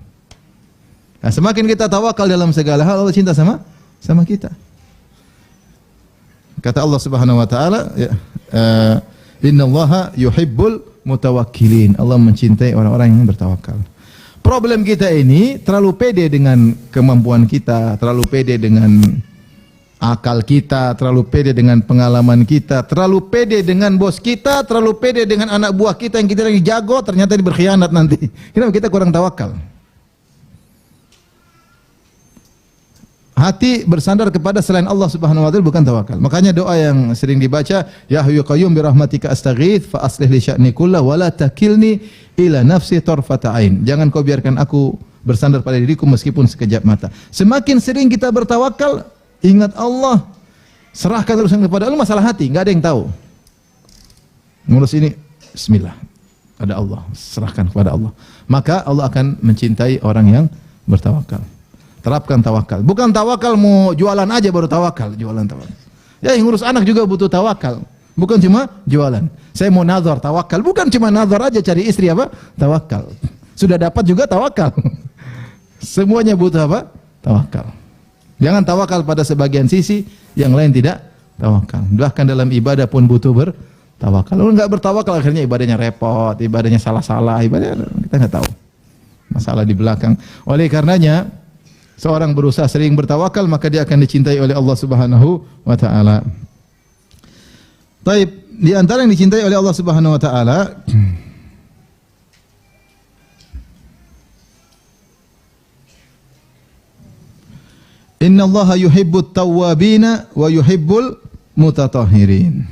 Nah, semakin kita tawakal dalam segala hal, Allah cinta sama kita. Kata Allah Subhanahu wa taala, ya, innallaha yuhibbul mutawakkilin. Allah mencintai orang-orang yang bertawakal. Problem kita ini terlalu pede dengan kemampuan kita, terlalu pede dengan akal kita, terlalu pede dengan pengalaman kita, terlalu pede dengan bos kita, terlalu pede dengan anak buah kita yang kita lagi jago, ternyata ini berkhianat nanti. Kenapa? Kita kurang tawakal. Hati bersandar kepada selain Allah Subhanahu wa taala bukan tawakal. Makanya doa yang sering dibaca, ya hayyu qayyum bi rahmatika astaghits fa aslih li sya'ni kullahu wa la takilni ila nafsi tarfata ain. Jangan kau biarkan aku bersandar pada diriku meskipun sekejap mata. Semakin sering kita bertawakal, ingat Allah, serahkan urusan kepada Allah. Masalah hati, enggak ada yang tahu. Ngurus ini bismillah, ada Allah, serahkan kepada Allah. Maka Allah akan mencintai orang yang bertawakal. Terapkan tawakal. Bukan tawakal mau jualan aja baru tawakal, jualan tawakal. Ya, yang ngurus anak juga butuh tawakal. Bukan cuma jualan. Saya mau nazar, tawakal. Bukan cuma nazar aja cari istri apa? Tawakal. Sudah dapat juga tawakal. Semuanya butuh apa? Tawakal. Jangan tawakal pada sebagian sisi, yang lain tidak tawakal. Bahkan dalam ibadah pun butuh bertawakal. Kalau enggak bertawakal akhirnya ibadahnya repot, ibadahnya salah-salah, ibadahnya kita enggak tahu. Masalah di belakang. Oleh karenanya seorang berusaha sering bertawakal, maka dia akan dicintai oleh Allah Subhanahu wa taala. Taib, di antara yang dicintai oleh Allah Subhanahu wa taala Innallaha yuhibbut tawwabina wa yuhibbul mutatahhirin.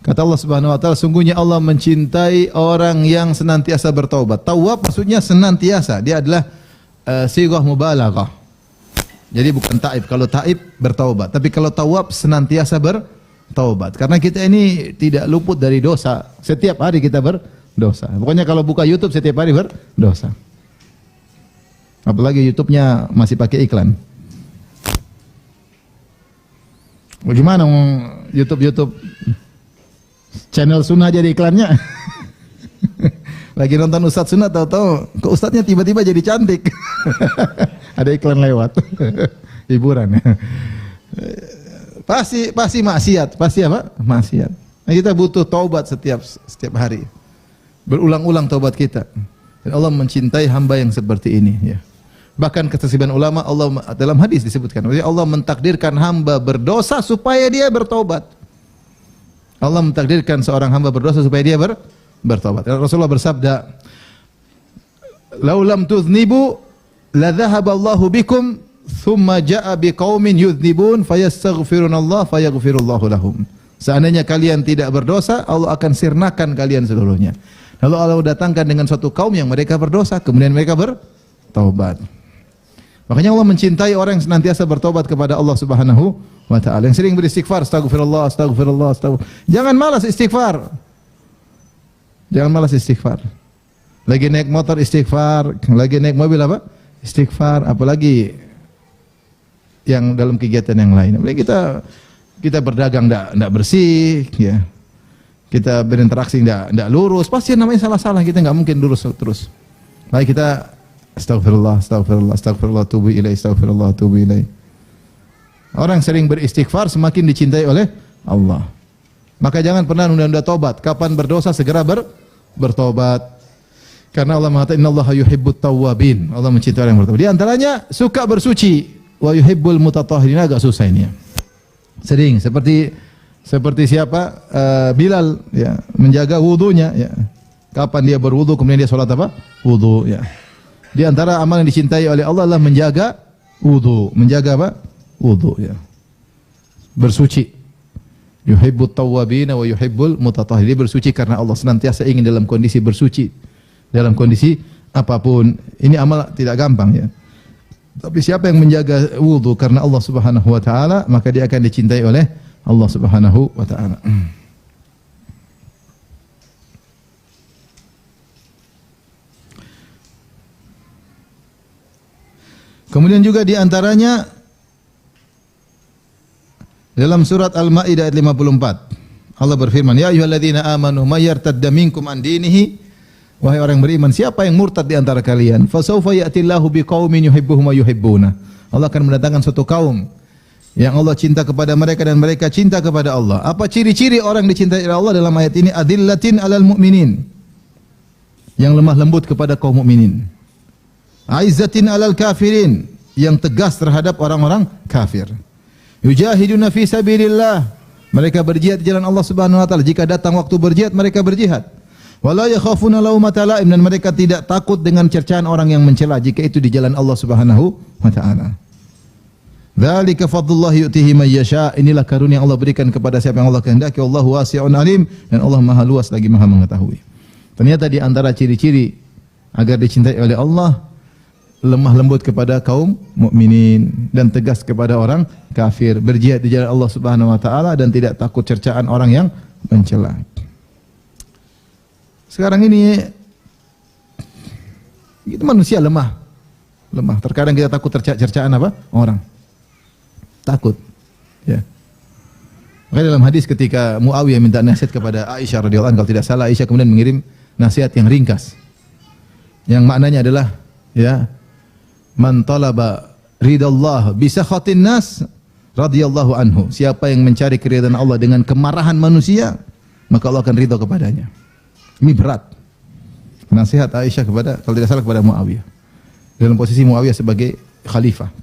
Kata Allah Subhanahu wa taala, sungguhnya Allah mencintai orang yang senantiasa bertaubat. Tawwab maksudnya senantiasa. Dia adalah sighah mubalaghah. Jadi bukan taib. Kalau taib bertaubat, tapi kalau tawwab senantiasa bertaubat. Karena kita ini tidak luput dari dosa. Setiap hari kita berdosa. Pokoknya kalau buka YouTube setiap hari berdosa. Apalagi YouTube-nya masih pakai iklan. Bagaimana YouTube channel sunnah jadi iklannya? Lagi nonton Ustadz sunnah, tahu-tahu ke Ustadznya tiba-tiba jadi cantik. Ada iklan lewat. Hiburan. Pasti maksiat, pasti apa? Maksiat. Nah, kita butuh taubat setiap hari. Berulang-ulang taubat kita. Dan Allah mencintai hamba yang seperti ini, ya. Bahkan kesesaban ulama, Allah dalam hadis disebutkan, Allah mentakdirkan hamba berdosa supaya dia bertobat. Allah mentakdirkan seorang hamba berdosa supaya dia bertobat. Rasulullah bersabda, "Lau lam tuznibu la dhahaba Allahu bikum thumma jaa'a biqaumin yudznibun fayastaghfirunallah fayaghfirullahu lahum." Seandainya kalian tidak berdosa, Allah akan sirnakan kalian seluruhnya. Lalu Allah datangkan dengan suatu kaum yang mereka berdosa, kemudian mereka bertaubat. Makanya Allah mencintai orang yang senantiasa bertobat kepada Allah Subhanahu wa taala. Yang sering beristighfar, astagfirullah, astagfirullah, astagfirullah. Jangan malas istighfar. Jangan malas istighfar. Lagi naik motor istighfar, lagi naik mobil apa? Istighfar, apalagi yang dalam kegiatan yang lain. Apalagi kita berdagang enggak bersih, ya. Kita berinteraksi enggak lurus, pasti namanya salah-salah, kita enggak mungkin lurus terus. Baik kita astagfirullah, astagfirullah, astagfirullah, tubu ilaih, astagfirullah, tubu ilaih. Orang sering beristighfar semakin dicintai oleh Allah. Maka jangan pernah nunda-nunda tobat. Kapan berdosa segera bertobat. Karena Allah mengatakan innallaha yuhibbut tawwabin. Allah mencintai orang yang bertobat. Di antaranya suka bersuci, wa yuhibbul mutatahhirin. Agak susah ini ya. Sering seperti siapa? Bilal ya, menjaga wudunya ya. Kapan dia berwudu kemudian dia salat apa? Wudu ya. Di antara amal yang dicintai oleh Allah adalah menjaga wudu. Menjaga apa? Wudu ya. Bersuci. Yuhibbut tawwabina wa yuhibbul mutatahhirin. Bersuci karena Allah, senantiasa ingin dalam kondisi bersuci. Dalam kondisi apapun. Ini amal tidak gampang ya. Tapi siapa yang menjaga wudu karena Allah Subhanahu wa taala, maka dia akan dicintai oleh Allah Subhanahu wa taala. Kemudian juga di antaranya dalam surat Al-Maidah ayat 54 Allah berfirman, "Ya ayyuhalladzina amanu may yartadda minkum an dinihi." Wahai orang beriman, siapa yang murtad di antara kalian, fasawfa ya'tillahu biqaumin yuhibbuhum wa yuhibbuna. Allah akan mendatangkan suatu kaum yang Allah cinta kepada mereka dan mereka cinta kepada Allah. Apa ciri-ciri orang dicintai oleh Allah dalam ayat ini? Adillatin 'alal mu'minin. Yang lemah lembut kepada kaum mukminin. Aizzatin 'alal kafirin, yang tegas terhadap orang-orang kafir. Yujahiduna fi sabilillah, mereka berjihad di jalan Allah Subhanahu wa taala. Jika datang waktu berjihad, mereka berjihad. Wala yakhafuna laumata laim, dan mereka tidak takut dengan cercaan orang yang mencela jika itu di jalan Allah Subhanahu wa taala. Dzalika fadlullah yu'tihi may yasha. Inilah karunia Allah berikan kepada siapa yang Allah kehendaki. Wallahu wasi'un alim, dan Allah Maha luas lagi Maha mengetahui. Ternyata di antara ciri-ciri agar dicintai oleh Allah, lemah lembut kepada kaum mukminin dan tegas kepada orang kafir, berjihad di jalan Allah Subhanahu wa taala dan tidak takut cercaan orang yang mencela. Sekarang ini kita manusia lemah. Terkadang kita takut cercaan apa? Orang. Takut. Ya. Maka dalam hadis ketika Muawiyah minta nasihat kepada Aisyah radhiyallahu anha, kalau tidak salah Aisyah kemudian mengirim nasihat yang ringkas. Yang maknanya adalah ya, man talaba ridallah bi sakhatin nas radhiyallahu anhu. Siapa yang mencari keridhaan Allah dengan kemarahan manusia, maka Allah akan ridha kepadanya. Ini berat. Nasihat Aisyah kepada, kalau tidak salah kepada Muawiyah. Dalam posisi Muawiyah sebagai khalifah.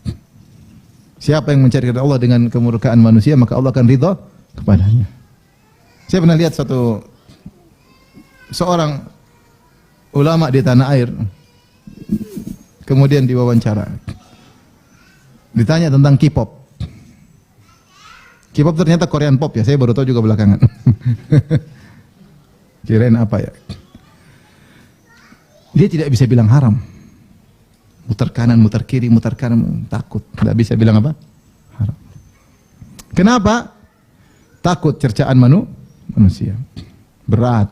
Siapa yang mencari ridha Allah dengan kemurkaan manusia, maka Allah akan ridha kepadanya. Saya pernah lihat seorang ulama di tanah air, kemudian diwawancara. Ditanya tentang K-pop. K-pop ternyata Korean pop ya, saya baru tahu juga belakangan. Kirain apa ya? Dia tidak bisa bilang haram. Muter kanan, muter kiri, muter kanan, takut. Tidak bisa bilang apa? Haram. Kenapa? Takut cercaan manusia. Berat.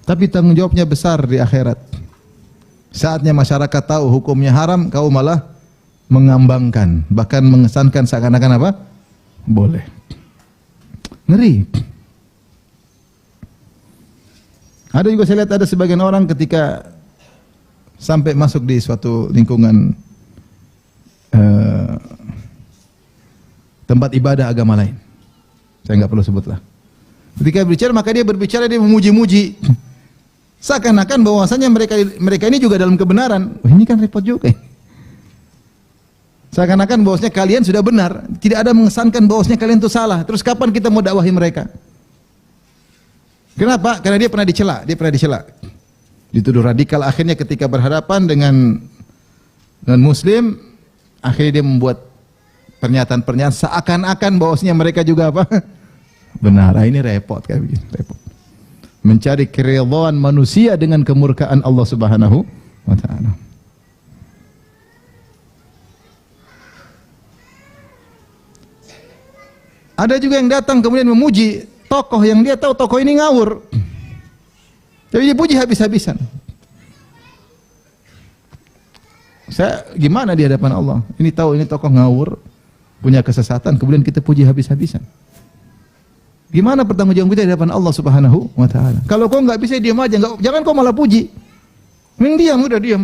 Tapi tanggung jawabnya besar di akhirat. Saatnya masyarakat tahu hukumnya haram, kau malah mengambangkan, bahkan mengesankan seakan-akan apa? Boleh. Ngeri. Ada juga saya lihat ada sebagian orang ketika sampai masuk di suatu lingkungan tempat ibadah agama lain. Saya nggak perlu sebutlah. Ketika berbicara maka dia berbicara, dia memuji-muji. Seakan-akan bahwasanya mereka ini juga dalam kebenaran. Wah, ini kan repot juga. Seakan-akan bahwasanya kalian sudah benar, tidak ada mengesankan bahwasanya kalian itu salah. Terus kapan kita mau dakwahi mereka? Kenapa? Karena dia pernah dicela. Dituduh radikal, akhirnya ketika berhadapan dengan muslim, akhirnya dia membuat pernyataan-pernyataan seakan-akan bahwasanya mereka juga apa? Benar. Nah, ini repot kayak begini, repot. Mencari keridhaan manusia dengan kemurkaan Allah Subhanahu wa taala. Ada juga yang datang kemudian memuji tokoh yang dia tahu tokoh ini ngawur. Tapi dia puji habis-habisan. Saya gimana di hadapan Allah? Ini tahu ini tokoh ngawur, punya kesesatan, kemudian kita puji habis-habisan. Gimana pertanggungjawaban kita di hadapan Allah Subhanahu wa taala? Kalau kau enggak bisa diam aja, jangan kau malah puji. Mending diam, udah diam.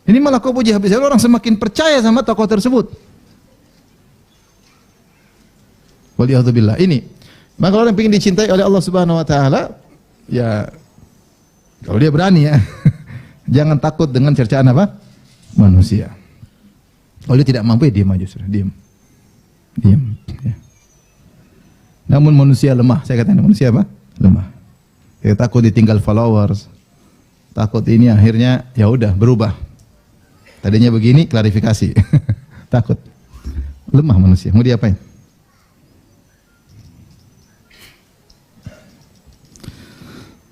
Ini malah kau puji habis-habisan, orang semakin percaya sama tokoh tersebut. Waliyadzubillah. Ini. Maka orang yang ingin dicintai oleh Allah Subhanahu wa taala, ya kalau dia berani ya. Jangan takut dengan cercaan apa? Manusia. Kalau dia tidak mampu ya diam aja sudah, diam. Ya. Namun manusia lemah, saya katakan manusia apa? Lemah. Dia takut ditinggal followers. Takut ini akhirnya ya udah berubah. Tadinya begini, klarifikasi. Takut. Lemah manusia, mau diapain?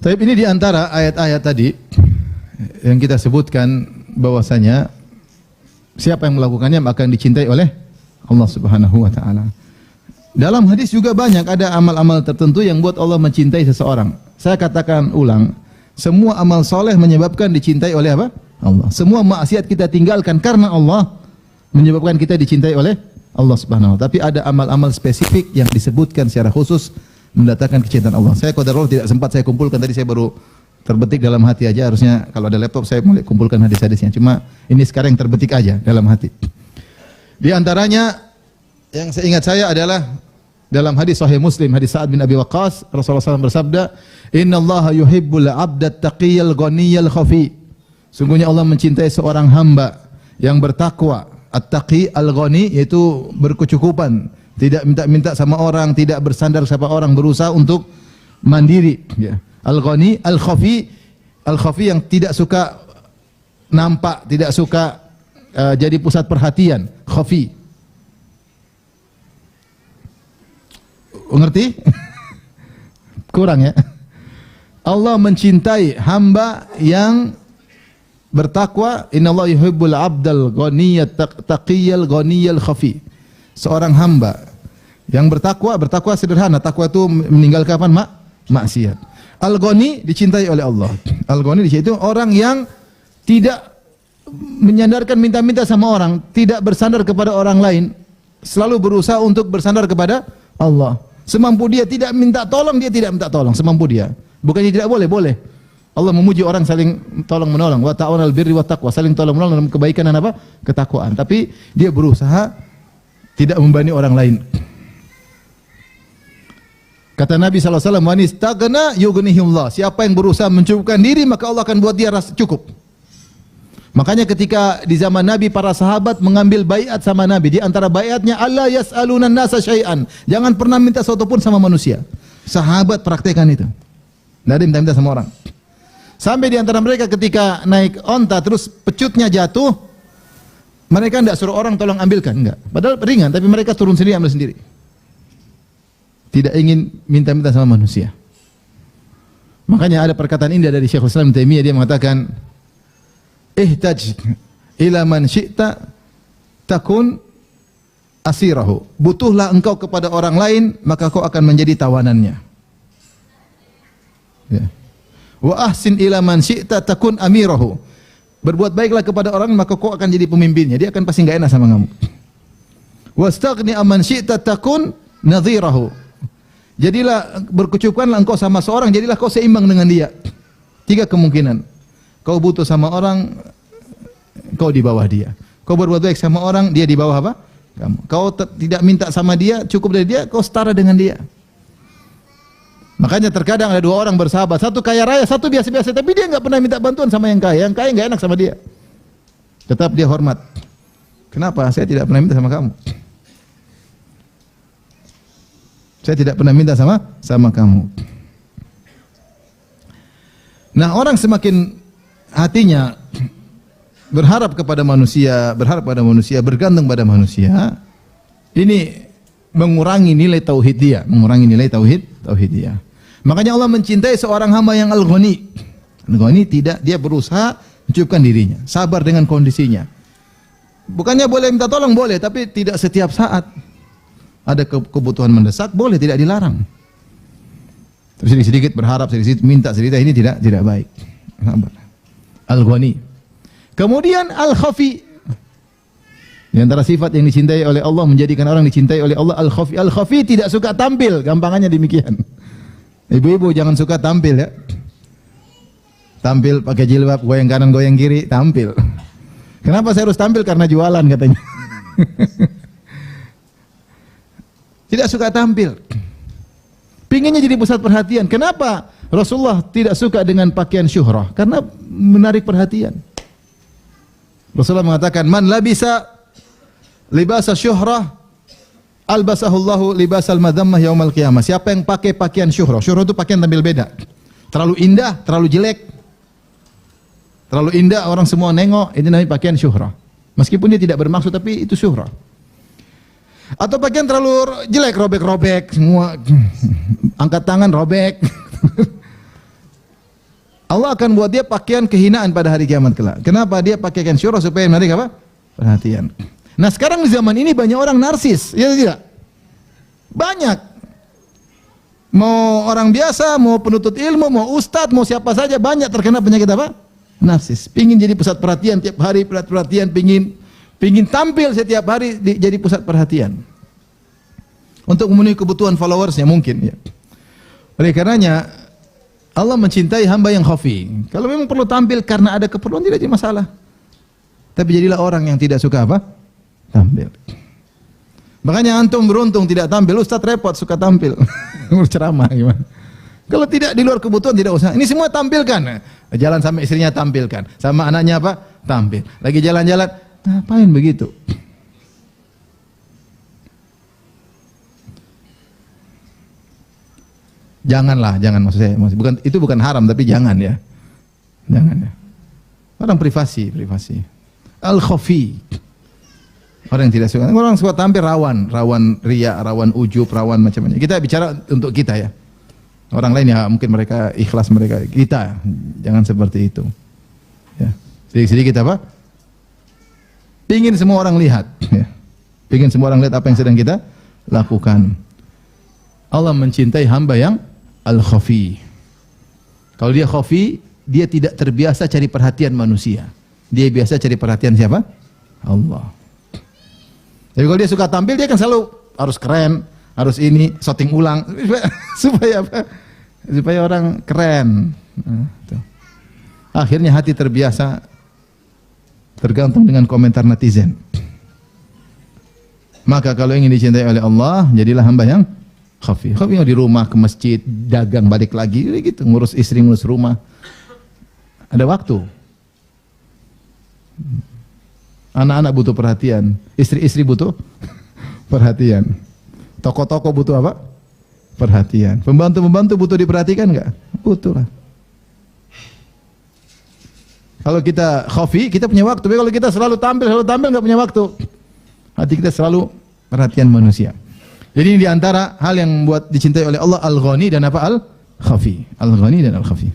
Tapi ini di antara ayat-ayat tadi yang kita sebutkan bahwasanya siapa yang melakukannya akan dicintai oleh Allah Subhanahu wa taala. Dalam hadis juga banyak ada amal-amal tertentu yang buat Allah mencintai seseorang. Saya katakan ulang, semua amal soleh menyebabkan dicintai oleh apa? Allah. Semua maksiat kita tinggalkan karena Allah menyebabkan kita dicintai oleh Allah Subhanahu wa taala. Tapi ada amal-amal spesifik yang disebutkan secara khusus mendatangkan kecintaan Allah. Saya qadarullah tidak sempat saya kumpulkan, tadi saya baru terbetik dalam hati aja. Harusnya kalau ada laptop saya mulai kumpulkan hadis-hadisnya. Cuma ini sekarang yang terbetik aja dalam hati. Di antaranya yang saya ingat saya adalah dalam hadis Sahih Muslim, hadis Sa'ad bin Abi Waqqas, Rasulullah SAW bersabda, "Innallaha yuhibbul 'abdat taqiyyal ghaniyal khafi." Sungguhnya Allah mencintai seorang hamba yang bertakwa. At-taqi al-ghani yaitu berkecukupan, tidak minta-minta sama orang, tidak bersandar sama orang, berusaha untuk mandiri, ya. Al-ghani, al-khafi yang tidak suka nampak, tidak suka jadi pusat perhatian, khafi. Ngerti? Kurang ya? Allah mencintai hamba yang bertakwa. Innallaha yuhibbul 'abdal ghaniyat taqiyyal ghaniyal khafi. Seorang hamba yang bertakwa sederhana. Takwa itu meninggalkan apa? Maksiat. Al-Ghani dicintai oleh Allah. Al-Ghani itu orang yang tidak menyandarkan minta-minta sama orang, tidak bersandar kepada orang lain, selalu berusaha untuk bersandar kepada Allah. Semampu dia tidak minta tolong, dia tidak minta tolong, semampu dia. Bukannya tidak boleh, boleh. Allah memuji orang saling tolong menolong. Wa ta'awunal birri wat taqwa, saling tolong menolong dalam kebaikan dan apa? Ketakwaan. Tapi dia berusaha tidak membebani orang lain. Kata Nabi SAW, "Man istaghna yughnihillah." Siapa yang berusaha mencukupkan diri, maka Allah akan buat dia rasa cukup. Makanya ketika di zaman Nabi para sahabat mengambil baiat sama Nabi, di antara baiatnya Allah yas'aluna nasa syai'an. Jangan pernah minta sesuatu pun sama manusia. Sahabat praktekkan itu. Tidak ada minta-minta sama orang. Sampai di antara mereka ketika naik onta terus pecutnya jatuh, mereka tidak suruh orang tolong ambilkan, enggak. Padahal ringan, tapi mereka turun sendiri ambil sendiri. Tidak ingin minta-minta sama manusia. Makanya ada perkataan indah dari Syekhul Islam Taimiyah, dia mengatakan, ihtaj ila man syi'ta takun asirahu. Butuhlah engkau kepada orang lain, maka kau akan menjadi tawanannya. Ya. Wa ahsin ila man syi'ta takun amirahu. Berbuat baiklah kepada orang, maka kau akan jadi pemimpinnya. Dia akan pasti enggak enak sama kamu. Wastaghni amman syi'ta takun nadhirahu. Jadilah, berkecupkanlah engkau sama seorang, jadilah kau seimbang dengan dia. 3 kemungkinan. Kau butuh sama orang, kau di bawah dia. Kau berbuat baik sama orang, dia di bawah apa? Kamu. Kau tidak minta sama dia, cukup dari dia, kau setara dengan dia. Makanya terkadang ada 2 orang bersahabat, satu kaya raya, satu biasa-biasa, tapi dia enggak pernah minta bantuan sama yang kaya. Yang kaya enggak enak sama dia. Tetap dia hormat. Kenapa? Saya tidak pernah minta sama kamu. Saya tidak pernah minta sama kamu. Nah, orang semakin hatinya berharap kepada manusia, bergantung pada manusia, ini mengurangi nilai tauhid dia, tauhid dia. Makanya Allah mencintai seorang hamba yang al-ghani. Al-ghani tidak, dia berusaha mencukupkan dirinya, sabar dengan kondisinya. Bukannya boleh minta tolong, boleh, tapi tidak setiap saat. Ada kebutuhan mendesak, boleh, tidak dilarang. Terus sedikit berharap, sedikit minta, sedikit ini tidak baik. Al-Ghani. Kemudian Al-Khafi. Di antara sifat yang dicintai oleh Allah, menjadikan orang dicintai oleh Allah, Al-Khafi. Al-Khafi tidak suka tampil, gampangannya demikian. Ibu-ibu jangan suka tampil ya. Tampil pakai jilbab, goyang kanan, goyang kiri, tampil. Kenapa saya harus tampil? Karena jualan katanya. Tidak suka tampil. Pinginnya jadi pusat perhatian. Kenapa Rasulullah tidak suka dengan pakaian syuhrah? Karena menarik perhatian. Rasulullah mengatakan, man labisa libasa syuhrah albasahullahu libasal madhammah yaumal qiyamah. Siapa yang pakai pakaian syuhrah? Syuhrah itu pakaian tampil beda. Terlalu indah, terlalu jelek. Terlalu indah, orang semua nengok, itu namanya pakaian syuhrah. Meskipun dia tidak bermaksud, tapi itu syuhrah. Atau pakaian terlalu jelek, robek-robek, semua angkat tangan robek. Allah akan buat dia pakaian kehinaan pada hari kiamat kelak. Kenapa? Dia pakaian syuhrah supaya menarik apa? Perhatian. Nah, sekarang di zaman ini banyak orang narsis, ya tidak? Banyak. Mau orang biasa, mau penuntut ilmu, mau ustadz, mau siapa saja, banyak terkena penyakit apa? Narsis. Pingin jadi pusat perhatian tiap hari, perhatian, pingin tampil setiap hari jadi pusat perhatian untuk memenuhi kebutuhan followersnya mungkin ya. Oleh karenanya Allah mencintai hamba yang khafi. Kalau memang perlu tampil karena ada keperluan, tidak jadi masalah. Tapi jadilah orang yang tidak suka apa? Tampil. Makanya antum beruntung tidak tampil, ustaz repot suka tampil. Berceramah gimana? Kalau tidak di luar kebutuhan tidak usah. Ini semua tampilkan. Jalan sama istrinya tampilkan, sama anaknya apa? Tampil. Lagi jalan-jalan, ngapain begitu? Janganlah, jangan maksud saya. Itu bukan haram, tapi jangan ya. Jangan ya. Orang privasi. Al-khafi. Orang yang tidak suka. Orang suka tampil rawan riya, rawan ujub, rawan macam-macam. Kita bicara untuk kita ya. Orang lain ya mungkin mereka ikhlas, mereka kita jangan seperti itu. Ya. Sedikit-sedikit apa? Pingin semua orang lihat, ya. Pingin semua orang lihat apa yang sedang kita lakukan. Allah mencintai hamba yang al-khafi. Kalau dia khafi, dia tidak terbiasa cari perhatian manusia. Dia biasa cari perhatian siapa? Allah. Jadi kalau dia suka tampil, dia kan selalu harus keren, harus ini, syuting ulang supaya apa? Supaya orang keren. Nah, akhirnya hati terbiasa tergantung dengan komentar netizen. Maka kalau ingin dicintai oleh Allah, jadilah hamba yang khafi. Khafi di rumah, ke masjid, dagang, balik lagi, gitu, ngurus istri, ngurus rumah. Ada waktu. Anak-anak butuh perhatian, istri-istri butuh perhatian. Toko-toko butuh apa? Perhatian. Pembantu-pembantu butuh diperhatikan enggak? Butuh lah. Kalau kita khafi, kita punya waktu. Tapi kalau kita selalu tampil enggak punya waktu. Hati kita selalu perhatian manusia. Jadi ini diantara hal yang membuat dicintai oleh Allah, Al-Ghani dan apa? Al-Khafi. Al-Ghani dan Al-Khafi.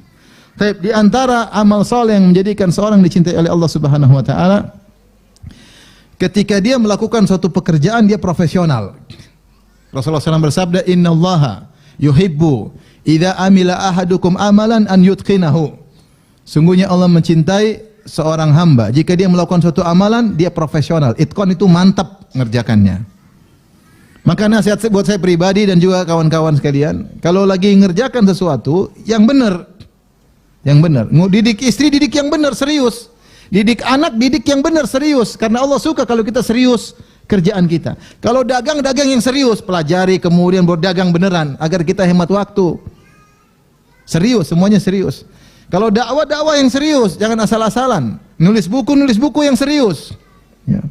Tapi di antara amal saleh yang menjadikan seorang dicintai oleh Allah Subhanahu wa taala, ketika dia melakukan suatu pekerjaan dia profesional. Rasulullah SAW bersabda, "Innallaha yuhibbu idza amila ahadukum amalan an yutqinahu." Sungguhnya Allah mencintai seorang hamba jika dia melakukan suatu amalan dia profesional. Itqan itu mantap ngerjakannya. Maka nasihat buat saya pribadi dan juga kawan-kawan sekalian, kalau lagi ngerjakan sesuatu yang benar. Yang benar. Didik istri, didik yang benar, serius. Didik anak, didik yang benar, serius. Karena Allah suka kalau kita serius kerjaan kita. Kalau dagang, dagang yang serius. Pelajari, kemudian berdagang beneran. Agar kita hemat waktu. Serius, semuanya serius. Kalau dakwah, dakwah yang serius. Jangan asal-asalan. Nulis buku yang serius. Ya.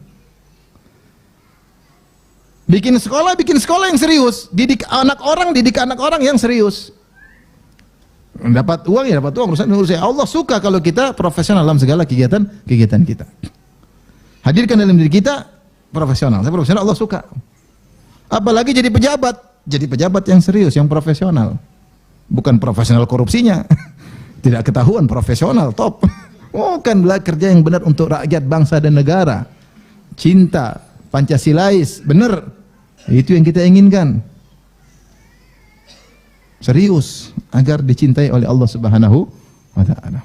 Bikin sekolah yang serius. Didik anak orang yang serius. Dapat uang ya dapat uang, urusan Allah suka kalau kita profesional dalam segala kegiatan kita. Hadirkan dalam diri kita profesional. Saya profesional, Allah suka. Apalagi jadi pejabat yang serius, yang profesional. Bukan profesional korupsinya. Tidak ketahuan, profesional top. Bukan kerja yang benar untuk rakyat, bangsa dan negara. Cinta, Pancasilais, benar. Itu yang kita inginkan. Serius agar dicintai oleh Allah Subhanahu wa taala.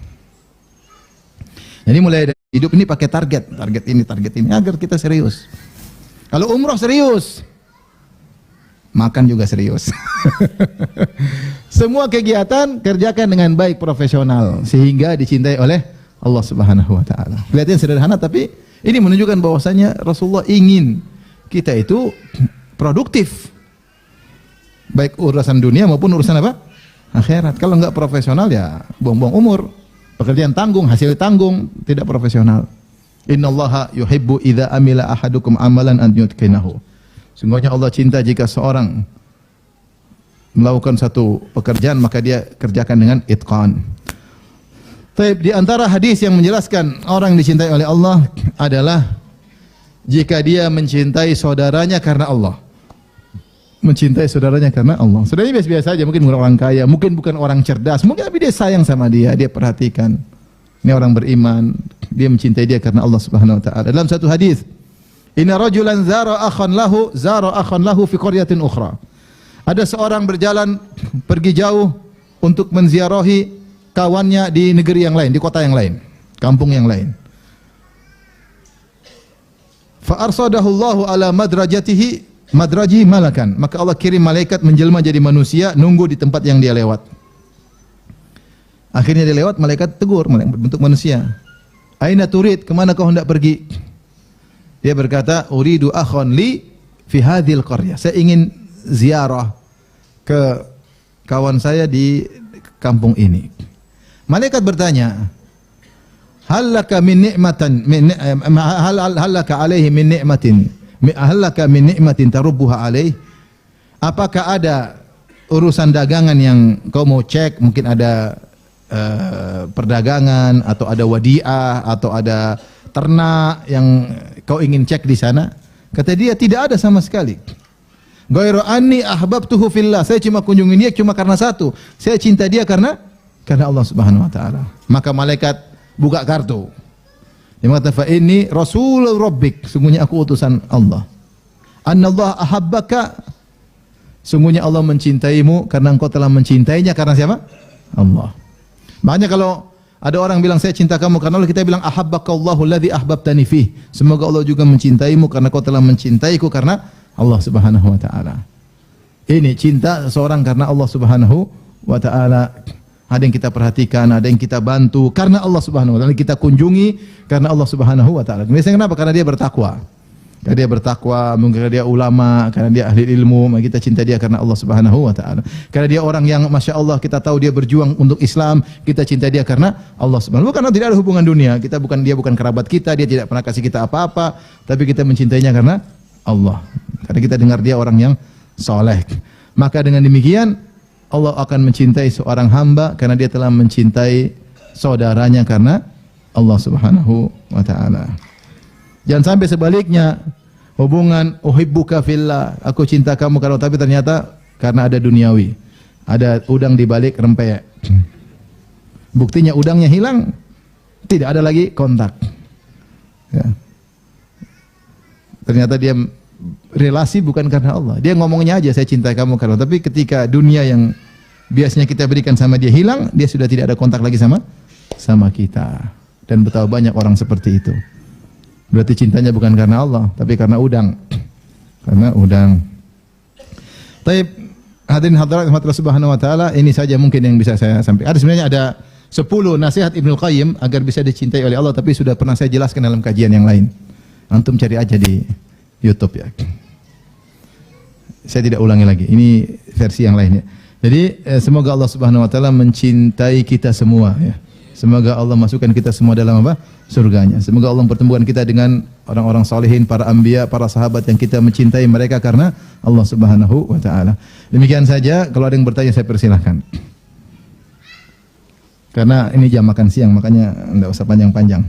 Jadi mulai dari hidup ini pakai target ini agar kita serius. Kalau umroh serius, makan juga serius. Semua kegiatan kerjakan dengan baik, profesional sehingga dicintai oleh Allah Subhanahu wa taala. Kelihatannya sederhana tapi ini menunjukkan bahwasanya Rasulullah ingin kita itu produktif. Baik urusan dunia maupun urusan apa? Akhirat. Kalau enggak profesional ya buang-buang umur. Pekerjaan tanggung, hasil tanggung, tidak profesional. Innallaha yuhibbu idza amila ahadukum amalan an yutqinahu. Sungguhnya Allah cinta jika seorang melakukan satu pekerjaan maka dia kerjakan dengan itqan. Baik, di antara hadis yang menjelaskan orang dicintai oleh Allah adalah jika dia mencintai saudaranya karena Allah. Mencintai saudaranya karena Allah. Saudaranya biasa-biasa saja, mungkin bukan orang kaya, mungkin bukan orang cerdas, mungkin tapi dia sayang sama dia perhatikan. Ini orang beriman, dia mencintai dia karena Allah Subhanahu wa taala. Dalam satu hadis, "Inna rajulan zara akhan lahu fi qaryatin ukhra." Ada seorang berjalan pergi jauh untuk menziarahi kawannya di negeri yang lain, di kota yang lain, kampung yang lain. Fa arsadahu Allahu ala madraji malakan, maka Allah kirim malaikat menjelma jadi manusia nunggu di tempat yang dia lewat. Akhirnya dia lewat, malaikat tegur, malaikat berbentuk manusia. Aina turid, kemana kau hendak pergi? Dia berkata, uridu akhon li fi hadhil qaryah. Saya ingin ziarah ke kawan saya di kampung ini. Malaikat bertanya, hal laka min ni'matan hal laka alaihi min ni'matin hallaka min ni'matin tarubbuha alaih? Apakah ada urusan dagangan yang kau mau cek? Mungkin ada perdagangan atau ada wadiah atau ada ternak yang kau ingin cek di sana? Kata dia, tidak ada sama sekali. Ghairu anni ahbabtuhu fillah. Saya cuma kunjungi dia cuma karena satu. Saya cinta dia karena Allah Subhanahu wa taala. Maka malaikat buka kartu. Dia mengatakan, fa inni rasulur rabbik, sungguhnya aku utusan Allah. Annallahu ahabbaka, sungguhnya Allah mencintaimu karena engkau telah mencintainya karena siapa? Allah. Makanya kalau ada orang bilang saya cinta kamu karena Allah, kita bilang ahabbakallahu alladzi ahbabtani fih. Semoga Allah juga mencintaimu karena kau telah mencintaiku karena Allah Subhanahu wa taala. Ini cinta seorang karena Allah Subhanahu wa taala. Ada yang kita perhatikan, ada yang kita bantu karena Allah Subhanahu wa taala, kita kunjungi karena Allah Subhanahu wa taala. Biasanya kenapa? Karena dia bertakwa. Karena dia bertakwa, mungkin karena dia ulama, karena dia ahli ilmu, maka kita cinta dia karena Allah Subhanahu wa taala. Karena dia orang yang Masya Allah kita tahu dia berjuang untuk Islam, kita cinta dia karena Allah Subhanahu wa taala. Karena tidak ada hubungan dunia, dia bukan kerabat kita, dia tidak pernah kasih kita apa-apa, tapi kita mencintainya karena Allah. Karena kita dengar dia orang yang soleh. Maka dengan demikian Allah akan mencintai seorang hamba karena dia telah mencintai saudaranya karena Allah Subhanahu wa taala. Jangan sampai sebaliknya, hubungan uhibbuka fillah, aku cinta kamu karena, tapi ternyata karena ada duniawi. Ada udang di balik rempeyek. Buktinya udangnya hilang, tidak ada lagi kontak. Ya. Ternyata dia relasi bukan karena Allah. Dia ngomongnya aja saya cinta kamu karena, tapi ketika dunia yang biasanya kita berikan sama dia hilang, dia sudah tidak ada kontak lagi sama kita. Dan betapa banyak orang seperti itu. Berarti cintanya bukan karena Allah, tapi karena udang. Karena udang. Taib, hadirin hadirat Allah Subhanahu wa taala, ini saja mungkin yang bisa saya sampaikan. Sebenarnya ada 10 nasihat Ibnu Qayyim agar bisa dicintai oleh Allah, tapi sudah pernah saya jelaskan dalam kajian yang lain. Antum cari aja di YouTube ya. Saya tidak ulangi lagi. Ini versi yang lainnya. Jadi semoga Allah Subhanahu wa taala mencintai kita semua ya. Semoga Allah masukkan kita semua dalam apa? Surganya. Semoga Allah mempertemukan kita dengan orang-orang salihin, para anbiya, para sahabat yang kita mencintai mereka karena Allah Subhanahu wa taala. Demikian saja, kalau ada yang bertanya saya persilahkan. Karena ini jam makan siang, makanya enggak usah panjang-panjang.